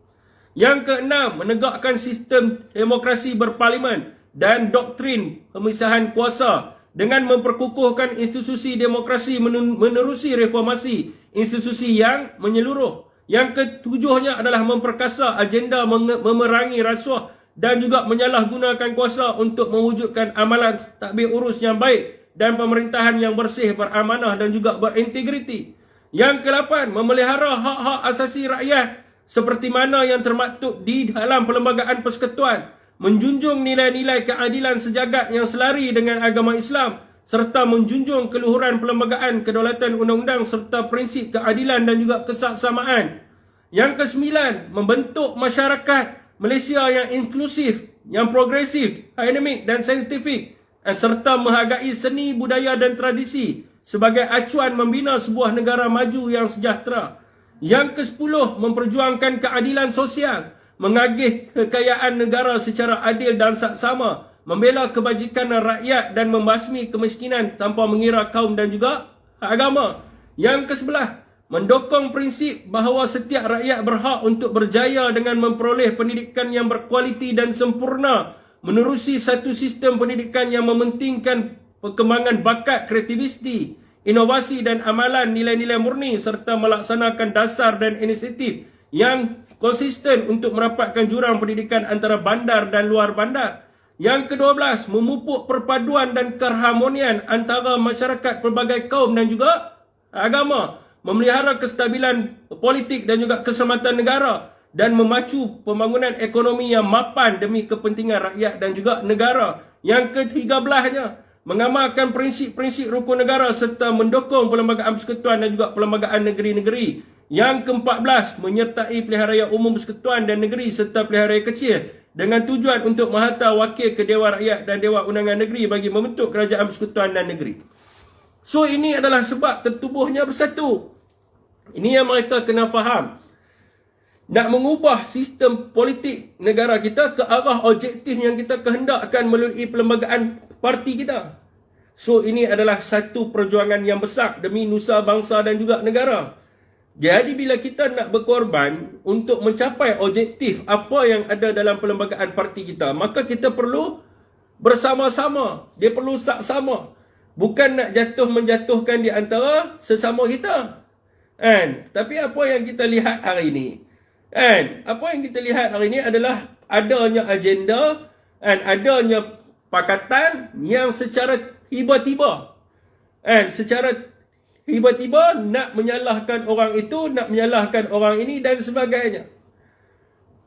S1: Yang keenam, menegakkan sistem demokrasi berparlimen dan doktrin pemisahan kuasa dengan memperkukuhkan institusi demokrasi menerusi reformasi institusi yang menyeluruh. Yang ketujuhnya adalah memperkasa agenda memerangi rasuah dan juga menyalahgunakan kuasa untuk mewujudkan amalan tadbir urus yang baik dan pemerintahan yang bersih, beramanah dan juga berintegriti. Yang ke-8, memelihara hak-hak asasi rakyat seperti mana yang termaktub di dalam perlembagaan persekutuan, menjunjung nilai-nilai keadilan sejagat yang selari dengan agama Islam, serta menjunjung keluhuran perlembagaan, kedaulatan undang-undang serta prinsip keadilan dan juga kesaksamaan. Yang ke-9, membentuk masyarakat Malaysia yang inklusif, yang progresif, dinamik dan saintifik, serta menghargai seni, budaya dan tradisi sebagai acuan membina sebuah negara maju yang sejahtera. Yang ke-10, memperjuangkan keadilan sosial, mengagih kekayaan negara secara adil dan saksama, membela kebajikan rakyat dan membasmi kemiskinan tanpa mengira kaum dan juga agama. Yang ke-11, mendukung prinsip bahawa setiap rakyat berhak untuk berjaya dengan memperoleh pendidikan yang berkualiti dan sempurna, menerusi satu sistem pendidikan yang mementingkan perkembangan bakat, kreativiti, inovasi dan amalan nilai-nilai murni serta melaksanakan dasar dan inisiatif yang konsisten untuk merapatkan jurang pendidikan antara bandar dan luar bandar. Yang ke-12, memupuk perpaduan dan keharmonian antara masyarakat pelbagai kaum dan juga agama, memelihara kestabilan politik dan juga keselamatan negara, dan memacu pembangunan ekonomi yang mapan demi kepentingan rakyat dan juga negara. Yang ke-13-nya, mengamalkan prinsip-prinsip rukun negara serta mendukung perlembagaan persekutuan dan juga perlembagaan negeri-negeri. Yang ke-14, menyertai pilihan raya umum persekutuan dan negeri serta pilihan raya kecil dengan tujuan untuk menghantar wakil ke Dewan Rakyat dan Dewan Undangan Negeri bagi membentuk kerajaan persekutuan dan negeri. So ini adalah sebab tertubuhnya bersatu. Ini yang mereka kena faham. Nak mengubah sistem politik negara kita ke arah objektif yang kita kehendakkan melalui perlembagaan parti kita. So ini adalah satu perjuangan yang besar demi nusa bangsa dan juga negara. Jadi bila kita nak berkorban untuk mencapai objektif apa yang ada dalam perlembagaan parti kita, maka kita perlu bersama-sama. Dia perlu saksama. Bukan nak menjatuhkan di antara sesama kita. Kan? Tapi apa yang kita lihat hari ini? Kan? Apa yang kita lihat hari ini adalah adanya agenda dan adanya pakatan yang secara tiba-tiba. Kan? Secara tiba-tiba nak menyalahkan orang itu, nak menyalahkan orang ini dan sebagainya.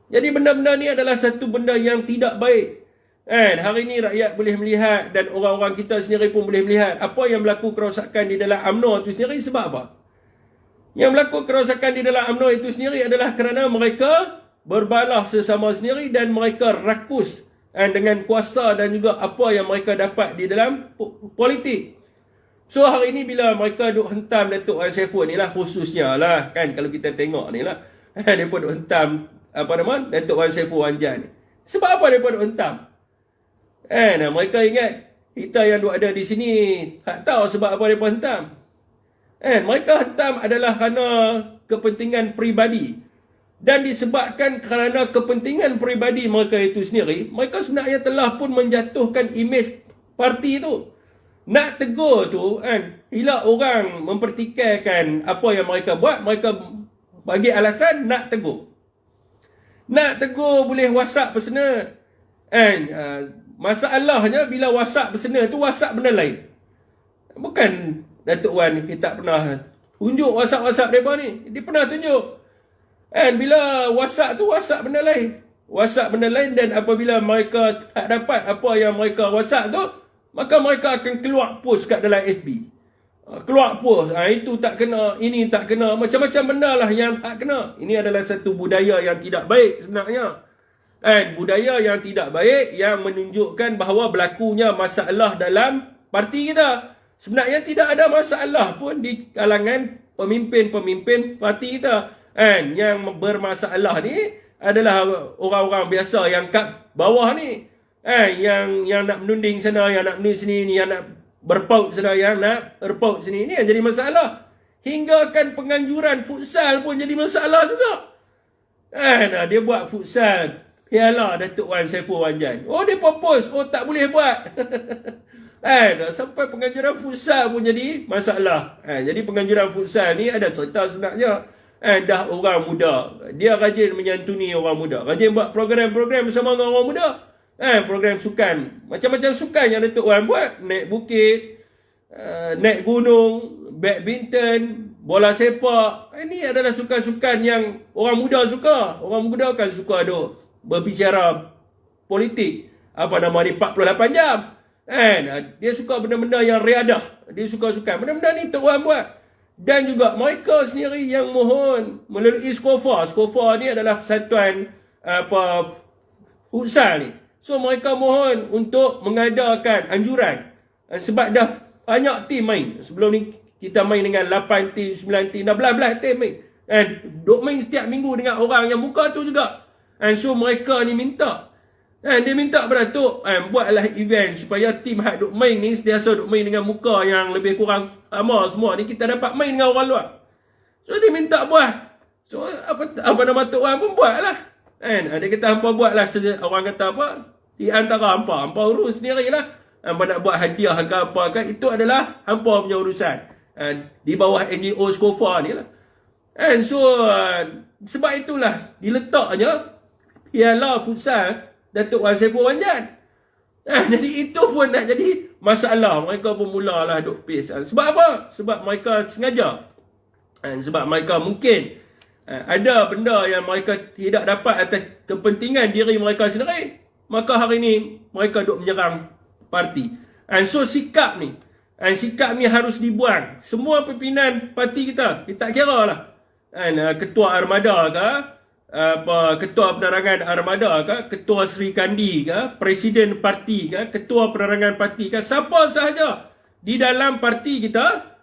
S1: Jadi benda-benda ni adalah satu benda yang tidak baik. Hari ini rakyat boleh melihat dan orang-orang kita sendiri pun boleh melihat apa yang berlaku kerosakan di dalam UMNO itu sendiri sebab apa? Yang berlaku kerosakan di dalam UMNO itu sendiri adalah kerana mereka berbalah sesama sendiri dan mereka rakus dengan kuasa dan juga apa yang mereka dapat di dalam politik. So hari ini bila mereka duk hentam Datuk Wan Saiful ni lah khususnya lah kan, kalau kita tengok ni lah mereka duk hentam Datuk Wan Saiful Wanjan ni. Sebab apa mereka duk hentam? Mereka ingat kita yang duk ada di sini tak tahu sebab apa mereka hentam. Mereka hentam adalah kerana kepentingan peribadi. Dan disebabkan kerana kepentingan peribadi mereka itu sendiri, mereka sebenarnya telah pun menjatuhkan imej parti itu. Nak tegur tu bila orang mempertikaikan apa yang mereka buat, mereka bagi alasan nak tegur. Nak tegur boleh WhatsApp personal. Masalahnya bila WhatsApp personal tu WhatsApp benda lain. Bukan Datuk Wan ni tak pernah tunjuk WhatsApp mereka ni. Dia pernah tunjuk. Bila WhatsApp tu WhatsApp benda lain. WhatsApp benda lain dan apabila mereka tak dapat apa yang mereka WhatsApp tu, maka mereka akan keluar post kat dalam FB. Keluar post. Itu tak kena, ini tak kena. Macam-macam benda lah yang tak kena. Ini adalah satu budaya yang tidak baik sebenarnya. Budaya yang tidak baik yang menunjukkan bahawa berlakunya masalah dalam parti kita. Sebenarnya tidak ada masalah pun di kalangan pemimpin-pemimpin parti kita. Yang bermasalah ni adalah orang-orang biasa yang kat bawah ni. Yang nak menunding sana, yang nak menunding sini, yang nak berpaut sana, yang nak berpaut sini. Ini yang jadi masalah. Hingga kan penganjuran futsal pun jadi masalah juga. Dia buat futsal piala Datuk Wan Saiful Wanjan. Oh, dia propose. Oh, tak boleh buat. Sampai penganjuran futsal pun jadi masalah. Jadi penganjuran futsal ni ada cerita sebenarnya. Dah orang muda. Dia rajin menyantuni orang muda. Rajin buat program-program bersama dengan orang muda. Program sukan. Macam-macam sukan yang Datuk Wan buat. Naik bukit, naik gunung, badminton, bola sepak. Ini adalah sukan-sukan yang orang muda suka. Orang muda kan suka duk berbicara politik. 48 jam. Dia suka benda-benda yang riadah. Dia suka sukan. Benda-benda ni Tok Wan buat. Dan juga mereka sendiri yang mohon melalui SCOFA. SCOFA ni adalah persatuan futsal ni. So mereka mohon untuk mengadakan anjuran. Sebab dah banyak tim main. Sebelum ni kita main dengan 8 tim, 9 tim, dah belas-belas tim main. Duk main setiap minggu dengan orang yang muka tu juga. So mereka ni minta. Dia minta kepada Tok buatlah event supaya tim hak duk main ni sentiasa duk main dengan muka yang lebih kurang sama semua ni, kita dapat main dengan orang luar. So dia minta buat. So apa nama Tok Wan pun buatlah. Dia kata hampa buatlah, orang kata apa? Di antara hampa urus sendirilah. Hampa nak buat hadiah ke apa ke, itu adalah hampa punya urusan. Di bawah NGO SCOFA ni lah. So sebab itulah diletaknya piala futsal Datuk Wan Saiful Wanjan. Jadi itu pun nak jadi masalah. Mereka pun mulalah duk paste. Sebab apa? Sebab mereka sengaja. Sebab mereka mungkin ada benda yang mereka tidak dapat atas kepentingan diri mereka sendiri. Maka hari ini mereka duk menyerang parti. So sikap ni harus dibuang. Semua pimpinan parti kita tak kira lah. Ketua Armada ke, ketua penerangan Armada ke, ketua Sri Kandi ke, presiden parti ke, ketua penerangan parti ke, siapa sahaja di dalam parti kita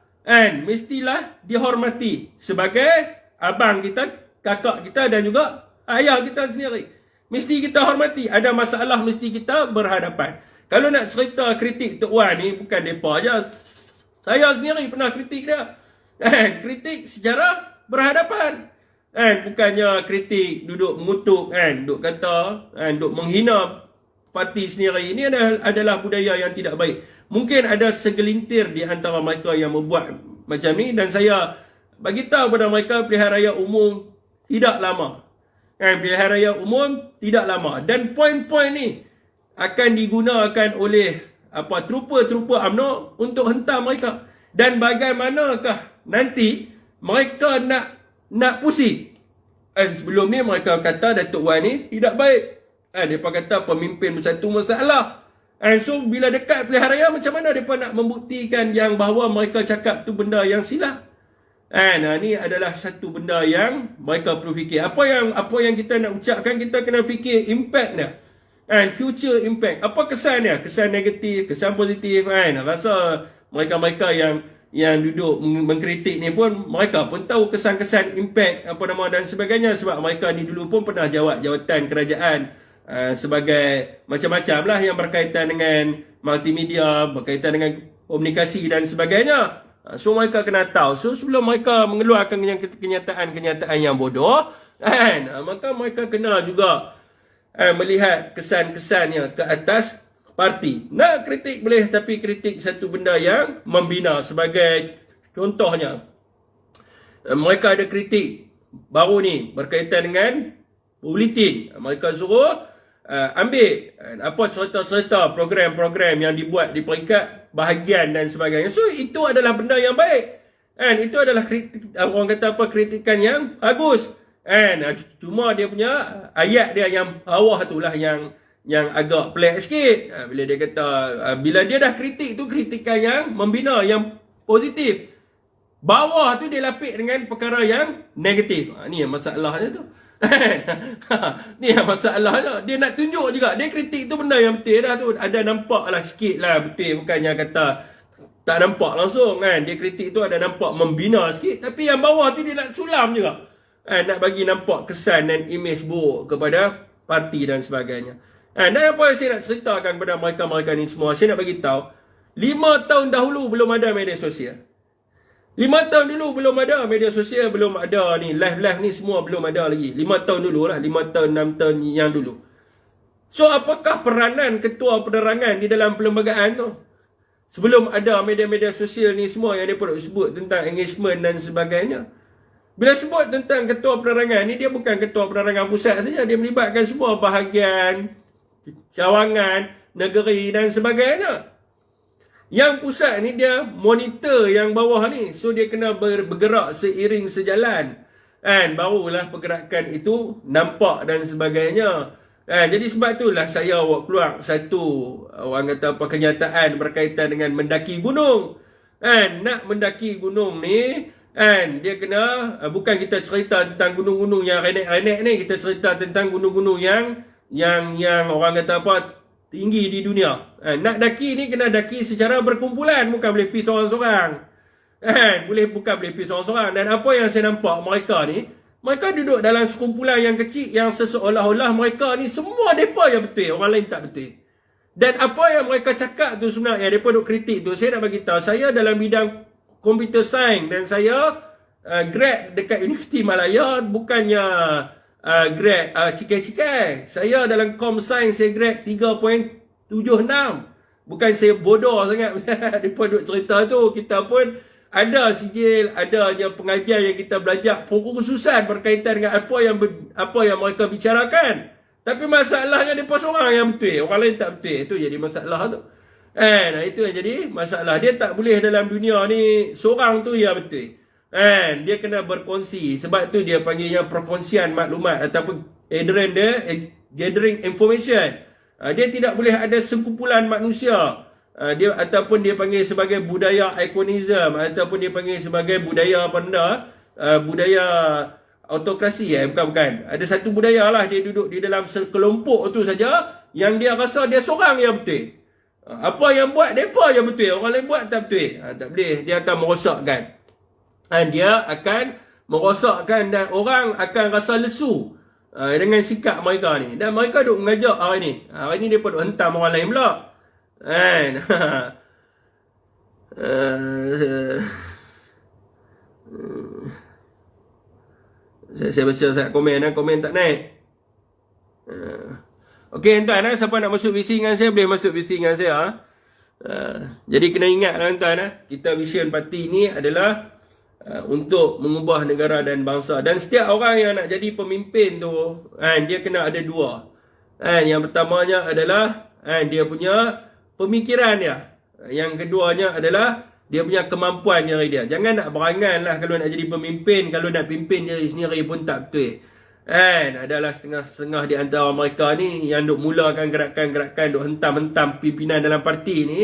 S1: mestilah dihormati sebagai abang kita, kakak kita dan juga ayah kita sendiri. Mesti kita hormati. Ada masalah mesti kita berhadapan. Kalau nak cerita kritik Tok Wan ni, bukan mereka je. Saya sendiri pernah kritik dia. Kritik secara berhadapan. Bukannya kritik duduk mengutuk, duduk kata, duduk menghina parti sendiri. Ini adalah budaya yang tidak baik. Mungkin ada segelintir di antara mereka yang membuat macam ni, dan saya bagi tahu kepada mereka pilihan raya umum tidak lama. Pilihan raya umum tidak lama, dan poin-poin ni akan digunakan oleh trupa-trupa UMNO untuk hentam mereka. Dan bagaimanakah nanti mereka nak pusing? Sebelum ni mereka kata Datuk Wan ni tidak baik. Mereka kata pemimpin bersatu masalah. So bila dekat pilihan raya, macam mana mereka nak membuktikan yang bahawa mereka cakap tu benda yang silap? Ni adalah satu benda yang mereka perlu fikir. Apa yang kita nak ucapkan, kita kena fikir impact dia. Future impact. Apa kesan dia? Kesan negatif, kesan positif. Rasa mereka-mereka yang duduk mengkritik ni pun, mereka pun tahu kesan-kesan impact dan sebagainya, sebab mereka ni dulu pun pernah jawatan kerajaan sebagai macam-macam lah yang berkaitan dengan multimedia, berkaitan dengan komunikasi dan sebagainya. So mereka kena tahu. So sebelum mereka mengeluarkan kenyataan yang bodoh, maka mereka kena juga melihat kesan-kesannya ke atas parti. Nak kritik boleh, tapi kritik satu benda yang membina. Sebagai contohnya, mereka ada kritik baru ni berkaitan dengan politik. Mereka suruh ambil cerita-cerita program-program yang dibuat di peringkat bahagian dan sebagainya. So itu adalah benda yang baik. Itu adalah kritik, orang kata kritikan yang bagus. Cuma dia punya ayat dia yang bawah tu lah yang agak pelik sikit. Bila dia kata, bila dia dah kritik tu, kritikan yang membina, yang positif. Bawah tu dia lapik dengan perkara yang negatif. Ni yang masalahnya tu. Ni yang masalahnya. Dia nak tunjuk juga, dia kritik tu benda yang betul dah tu. Ada nampak lah sikit lah betul. Bukannya kata tak nampak langsung. Dia kritik tu ada nampak membina sikit. Tapi yang bawah tu dia nak sulam juga. Nak bagi nampak kesan dan imej buruk kepada parti dan sebagainya. Dan apa yang saya nak ceritakan kepada mereka-mereka ni semua, saya nak bagi tahu, 5 tahun dahulu belum ada media sosial. 5 tahun dulu belum ada media sosial, belum ada ni, live-live ni semua belum ada lagi. 5 tahun dulu lah, 5 tahun, 6 tahun yang dulu. So apakah peranan ketua penerangan di dalam perlembagaan tu? Sebelum ada media-media sosial ni semua yang dia perlu sebut tentang engagement dan sebagainya. Bila sebut tentang ketua penerangan ni, dia bukan ketua penerangan pusat saja, dia melibatkan semua bahagian, cawangan, negeri dan sebagainya. Yang pusat ni dia monitor yang bawah ni. So dia kena bergerak seiring sejalan. Barulah pergerakan itu nampak dan sebagainya. Jadi sebab itulah saya keluar satu, orang kata kenyataan berkaitan dengan mendaki gunung. Nak mendaki gunung ni, dia kena, bukan kita cerita tentang gunung-gunung yang renek-renek ni, kita cerita tentang gunung-gunung yang orang kata tinggi di dunia. Nak daki ni kena daki secara berkumpulan, bukan boleh pergi seorang-seorang. Bukan boleh pergi seorang-seorang. Dan apa yang saya nampak mereka ni, mereka duduk dalam sekumpulan yang kecil yang seolah-olah mereka ni semua mereka yang betul, orang lain tak betul. Dan apa yang mereka cakap tu sebenarnya, mereka duduk kritik tu, saya nak bagi tahu, saya dalam bidang computer science dan saya grad dekat Universiti Malaya, bukannya grad cikai-cikai. Saya dalam com science saya grad 3.76. Bukan saya bodoh sangat. Mereka duk cerita tu, kita pun ada sijil, adanya pengajian yang kita belajar khususan berkaitan dengan apa yang mereka bicarakan. Tapi masalahnya mereka seorang yang betul, orang lain tak betul. Itu jadi masalah tu. Itu yang jadi masalah. Dia tak boleh dalam dunia ni seorang tu yang betul. Dia kena berkongsi. Sebab tu dia panggilnya perkongsian maklumat ataupun gathering information. Dia tidak boleh ada sekumpulan manusia. Ataupun dia panggil sebagai budaya ikonism, ataupun dia panggil sebagai budaya budaya autokrasi. Bukan. Ada satu budaya lah, dia duduk di dalam sekelompok tu saja yang dia rasa dia seorang yang betul. Apa yang buat mereka yang betul, orang lain buat tak betul. Tak boleh, dia akan merosakkan. Dia akan merosakkan dan orang akan rasa lesu dengan sikap mereka ni. Dan mereka duk mengajak hari ni. Hari ni mereka duk hentam orang lain pula. Saya baca komen tak naik. Okey tuan, siapa nak masuk visi dengan saya boleh masuk visi dengan saya. Jadi kena ingat tuan, kita vision parti ni adalah untuk mengubah negara dan bangsa. Dan setiap orang yang nak jadi pemimpin tu, dia kena ada dua. Yang pertamanya adalah dia punya pemikiran dia. Yang keduanya adalah dia punya kemampuan diri dia. Jangan nak berangan lah kalau nak jadi pemimpin. Kalau nak pimpin diri sendiri pun tak betul. Adalah setengah-setengah di antara mereka ni yang duk mulakan gerakan-gerakan duk hentam-hentam pimpinan dalam parti ni.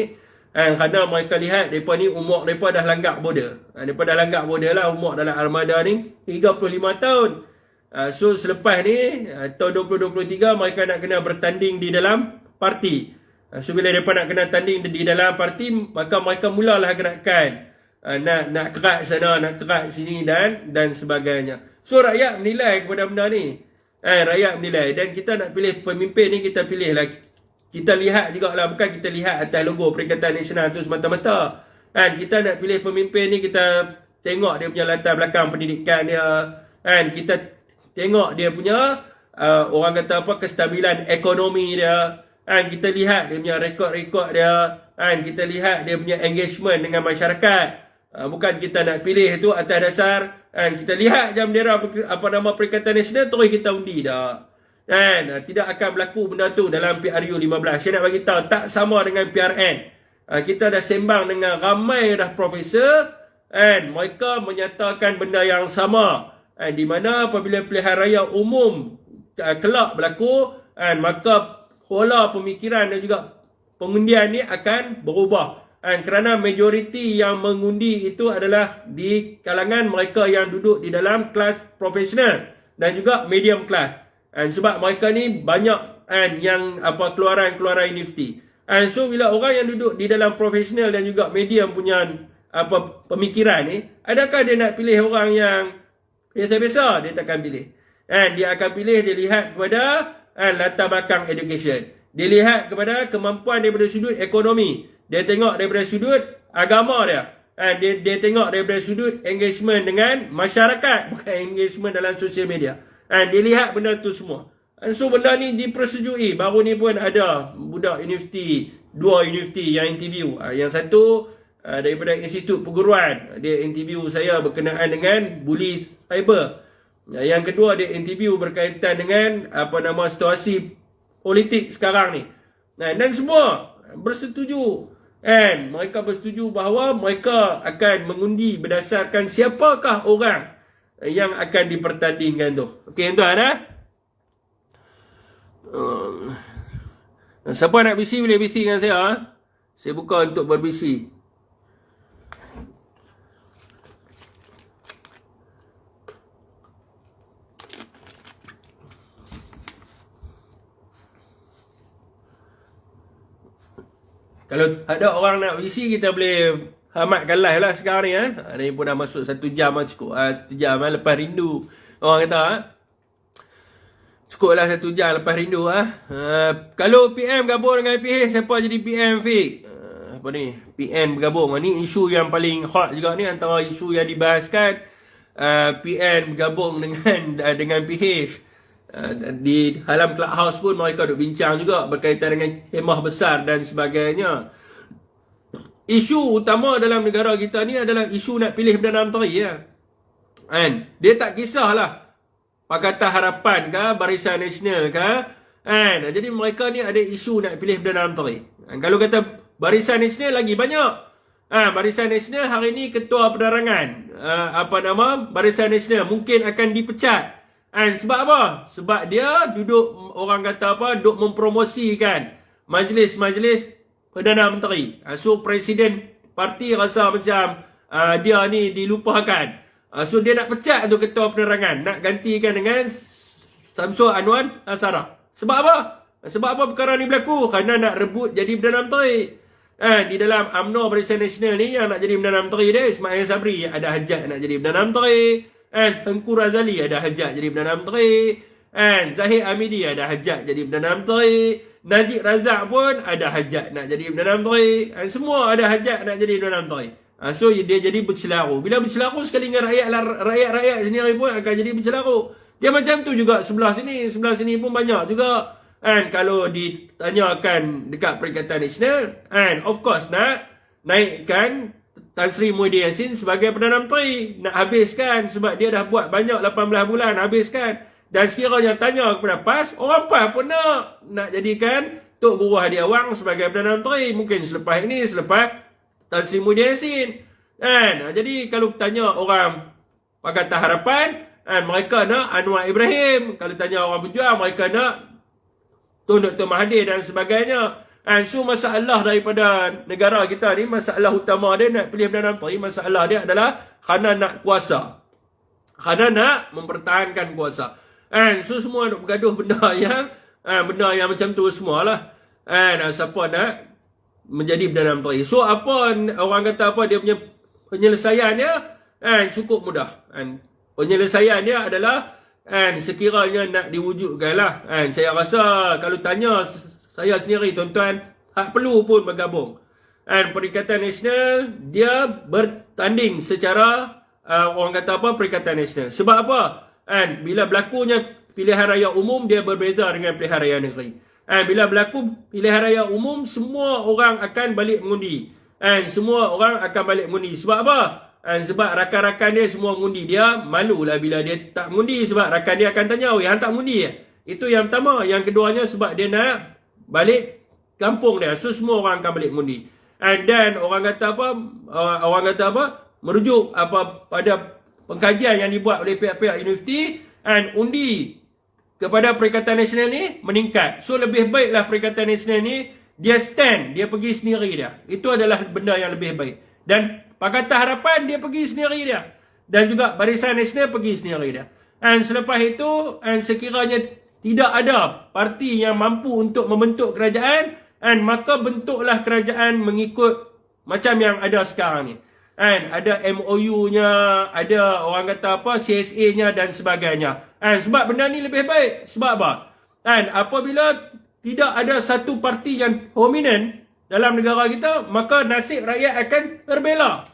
S1: Kerana mereka lihat mereka ni umur mereka dah langgar border. Mereka dah langgar border lah, umur dalam armada ni 35 tahun. So selepas ni tahun 2023 mereka nak kena bertanding di dalam parti. So bila mereka nak kena tanding di dalam parti, maka mereka mulalah gerakan nak kerat sana, nak kerat sini dan sebagainya. So rakyat menilai kepada benda ni. Rakyat menilai. Dan kita nak pilih pemimpin ni, kita pilih lah. Kita lihat jugalah, bukan kita lihat atas logo Perikatan Nasional tu semata-mata. Kita nak pilih pemimpin ni, kita tengok dia punya latar belakang pendidikan dia. Kita tengok dia punya orang kata apa, kestabilan ekonomi dia. Kita lihat dia punya rekod-rekod dia. Kita lihat dia punya engagement dengan masyarakat. Bukan kita nak pilih tu atas dasar kita lihat je bendera Perikatan Nasional, terus kita undi dah. Tidak akan berlaku benda tu dalam PRU 15. Saya nak bagi tahu tak sama dengan PRN. Kita dah sembang dengan ramai dah profesor, mereka menyatakan benda yang sama. Di mana apabila pilihan raya umum kelak berlaku, maka pola pemikiran dan juga pengundian ni akan berubah. Kerana majoriti yang mengundi itu adalah di kalangan mereka yang duduk di dalam kelas profesional dan juga medium class. Sebab mereka ni banyak yang keluaran-keluaran universiti. So bila orang yang duduk di dalam profesional dan juga medium punya pemikiran ni, adakah dia nak pilih orang yang biasa-biasa? Dia takkan pilih. Dia akan pilih, dia lihat kepada latar belakang education. Dia lihat kepada kemampuan daripada sudut ekonomi. Dia tengok daripada sudut agama dia. Dia tengok daripada sudut engagement dengan masyarakat, bukan engagement dalam sosial media. Dia lihat benda tu semua. So benda ni dipersetujui. Baru ni pun ada budak universiti, 2 universiti yang interview. Yang satu daripada Institut Perguruan, dia interview saya berkenaan dengan bully cyber. Yang kedua dia interview berkaitan dengan situasi politik sekarang ni. Dan semua bersetuju. Mereka bersetuju bahawa mereka akan mengundi berdasarkan siapakah orang yang akan dipertandingkan tu. Okey tuan, siapa nak bisi boleh bisi dengan saya. Saya buka untuk berbisi. Kalau ada orang nak isi, kita boleh hamatkan live lah sekarang ni. Ni pun dah masuk 1 jam lah cukup. 1 jam lah lepas rindu. Orang kata cukup lah 1 jam lepas rindu. Kalau PM gabung dengan PH, siapa jadi PM Fik? PM bergabung. Ni isu yang paling hot juga ni. Antara isu yang dibahaskan, PM bergabung dengan PH. Di dalam Clubhouse pun mereka duk bincang juga berkaitan dengan khemah besar dan sebagainya. Isu utama dalam negara kita ni adalah isu nak pilih Perdana Menteri ya. Dia tak kisahlah Pakatan Harapan ke, Barisan Nasional ke. Jadi mereka ni ada isu nak pilih Perdana Menteri. Kalau kata Barisan Nasional lagi banyak. Barisan Nasional hari ni ketua penerangan Barisan Nasional mungkin akan dipecat. Sebab apa? Sebab dia duduk, orang kata duduk mempromosikan majlis-majlis Perdana Menteri. So Presiden parti rasa macam dia ni dilupakan. So dia nak pecat tu ketua penerangan, nak gantikan dengan Samsul Anwar Nasara. Sebab apa? Sebab apa perkara ni berlaku? Kerana nak rebut jadi Perdana Menteri. Di dalam UMNO Barisan Nasional ni yang nak jadi Perdana Menteri dia, Ismail Sabri ada hajat nak jadi Perdana Menteri. Tengku Razali ada hajat jadi Perdana Menteri. Zahid Hamidi ada hajat jadi Perdana Menteri. Najib Razak pun ada hajat nak jadi Perdana Menteri. Semua ada hajat nak jadi Perdana Menteri. So dia jadi bercelaru. Bila bercelaru sekali dengan rakyat sendiri pun akan jadi bercelaru. Dia macam tu juga sebelah sini pun banyak juga And kalau ditanyakan dekat Perikatan Nasional, and of course nak naikkan Tan Sri Muhyiddin Yassin sebagai Perdana Menteri. Nak habiskan sebab dia dah buat banyak 18 bulan, habiskan. Dan sekiranya tanya kepada PAS, orang PAS pun nak jadikan Tok Guru Hadi Awang sebagai Perdana Menteri. Mungkin selepas ini, selepas Tan Sri Muhyiddin Yassin. Kan? Jadi kalau tanya orang Pakatan Harapan, mereka nak Anwar Ibrahim. Kalau tanya orang Pejuang, mereka nak Tun Dr. Mahathir dan sebagainya. So masalah daripada negara kita ni, masalah utama dia nak pilih Perdana Menteri, masalah dia adalah kerana nak kuasa. Kerana nak mempertahankan kuasa. So semua nak bergaduh benda yang macam tu semualah. Siapa nak menjadi Perdana Menteri. So apa orang kata apa dia punya penyelesaian dia cukup mudah. Penyelesaian dia adalah sekiranya nak diwujudkan lah. Saya rasa kalau tanya saya sendiri tuan-tuan, tak perlu pun bergabung. Perikatan Nasional dia bertanding secara orang kata apa, Perikatan Nasional. Sebab apa? Bila berlakunya pilihan raya umum, dia berbeza dengan pilihan raya negeri. Bila berlaku pilihan raya umum, semua orang akan balik mengundi. Semua orang akan balik mengundi. Sebab apa? Sebab rakan-rakan dia semua mengundi. Dia malulah bila dia tak mengundi. Sebab rakan dia akan tanya, "Oh, hang tak mengundi ya?" Itu yang pertama. Yang keduanya sebab dia nak balik kampung dia. So semua orang akan balik mengundi. Dan orang kata apa? Merujuk pada pengkajian yang dibuat oleh pihak-pihak universiti, undi kepada Perikatan Nasional ni meningkat. So lebih baiklah Perikatan Nasional ni dia stand, dia pergi sendiri dia. Itu adalah benda yang lebih baik. Dan Pakatan Harapan dia pergi sendiri dia. Dan juga Barisan Nasional pergi sendiri dia. Selepas itu, sekiranya tidak ada parti yang mampu untuk membentuk kerajaan, maka bentuklah kerajaan mengikut macam yang ada sekarang ni. Ada MOU-nya, ada orang kata apa, CSA-nya dan sebagainya. Sebab benda ni lebih baik. Sebab apa? Apabila tidak ada satu parti yang prominent dalam negara kita, maka nasib rakyat akan terbela.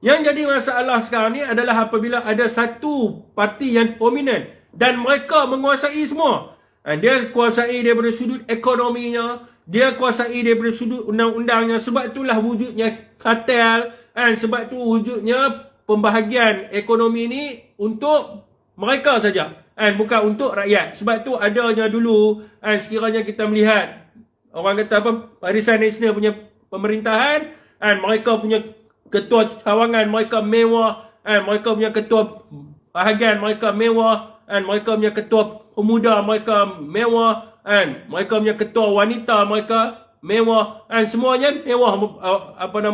S1: Yang jadi masalah sekarang ni adalah apabila ada satu parti yang prominent dan mereka menguasai semua. Dia kuasai daripada sudut ekonominya, dia kuasai daripada sudut undang-undangnya. Sebab itulah wujudnya kartel. Sebab itu wujudnya pembahagian ekonomi ni untuk mereka saja. Bukan untuk rakyat. Sebab itu adanya dulu, sekiranya kita melihat orang kata apa, Barisan Nasional punya pemerintahan, mereka punya ketua cawangan mereka mewah, mereka punya ketua bahagian mereka mewah, mereka punya ketua pemuda mereka mewah, mereka punya ketua wanita mereka mewah, semuanya mewah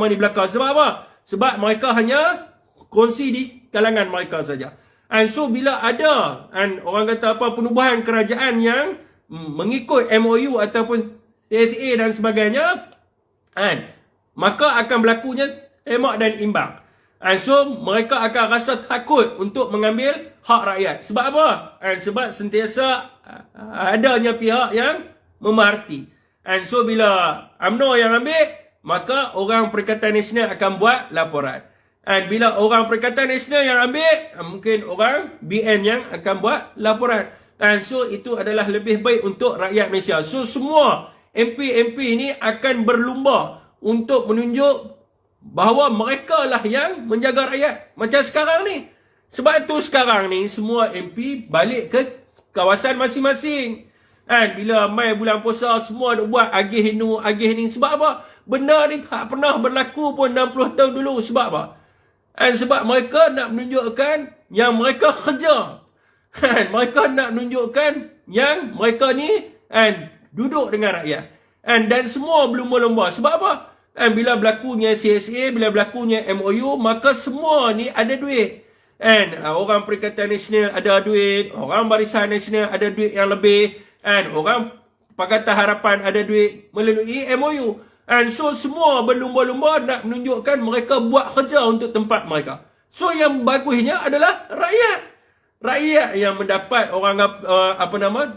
S1: di belakang. Sebab apa? Sebab mereka hanya kongsi di kalangan mereka saja. So bila ada orang kata apa, penubuhan kerajaan yang mengikut MOU ataupun CSA dan sebagainya, maka akan berlakunya emak dan imbang. So mereka akan rasa takut untuk mengambil hak rakyat. Sebab apa? Sebab sentiasa adanya pihak yang memarti. So bila UMNO yang ambil, maka orang Perikatan Nasional akan buat laporan. Bila orang Perikatan Nasional yang ambil, mungkin orang BN yang akan buat laporan. So itu adalah lebih baik untuk rakyat Malaysia. So semua MP-MP ni akan berlumba untuk menunjuk bahawa mereka lah yang menjaga rakyat. Macam sekarang ni. Sebab itu sekarang ni semua MP balik ke kawasan masing-masing. Bila mai bulan puasa semua nak buat agih ni. Sebab apa? Benda ni tak pernah berlaku pun 60 tahun dulu. Sebab apa? Sebab mereka nak menunjukkan yang mereka kerja. Mereka nak menunjukkan yang mereka ni duduk dengan rakyat. Dan semua berlumba-lumba. Sebab apa? Bila berlakunya CSA, bila berlakunya MOU, maka semua ni ada duit. Orang Perikatan Nasional ada duit, orang Barisan Nasional ada duit yang lebih, orang Pakatan Harapan ada duit melalui MOU. So semua berlumba-lumba nak menunjukkan mereka buat kerja untuk tempat mereka. So yang bagusnya adalah rakyat. Rakyat yang mendapat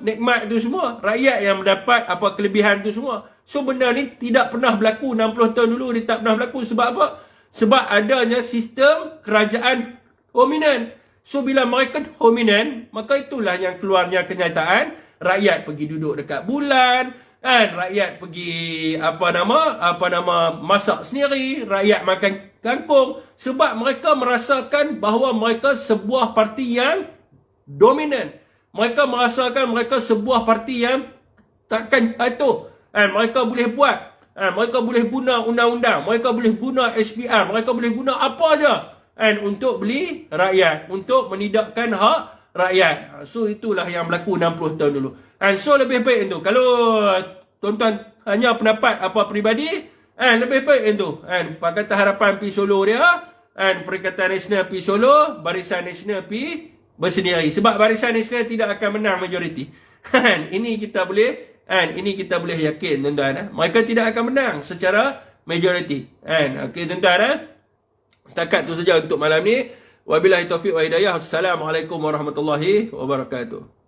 S1: nikmat itu semua. Rakyat yang mendapat kelebihan itu semua. So benda ni tidak pernah berlaku 60 tahun dulu, dia tak pernah berlaku. Sebab apa? Sebab adanya sistem kerajaan dominan. So bila mereka dominan, maka itulah yang keluarnya kenyataan. rakyat pergi duduk dekat bulan, kan, rakyat pergi masak sendiri, rakyat makan kangkung, sebab mereka merasakan bahawa mereka sebuah parti yang dominan. Mereka merasakan mereka sebuah parti yang takkan jatuh. Mereka boleh buat. Mereka boleh guna undang-undang. Mereka boleh guna SPR. Mereka boleh guna apa aja. Untuk beli rakyat. Untuk menidakkan hak rakyat. So, itulah yang berlaku 60 tahun dulu. So, lebih baik itu. Kalau tuan-tuan hanya pendapat apa peribadi, lebih baik itu. Pakatan Harapan pergi solo dia. Perikatan Nasional pergi solo. Barisan Nasional pergi bersendiri. Sebab Barisan Nasional tidak akan menang majoriti. Ini kita boleh yakin, tuan-tuan. Mereka tidak akan menang secara majoriti. Okey, tuan-tuan. Setakat tu saja untuk malam ni. Wabillahi taufiq wa hidayah. Assalamualaikum warahmatullahi wabarakatuh.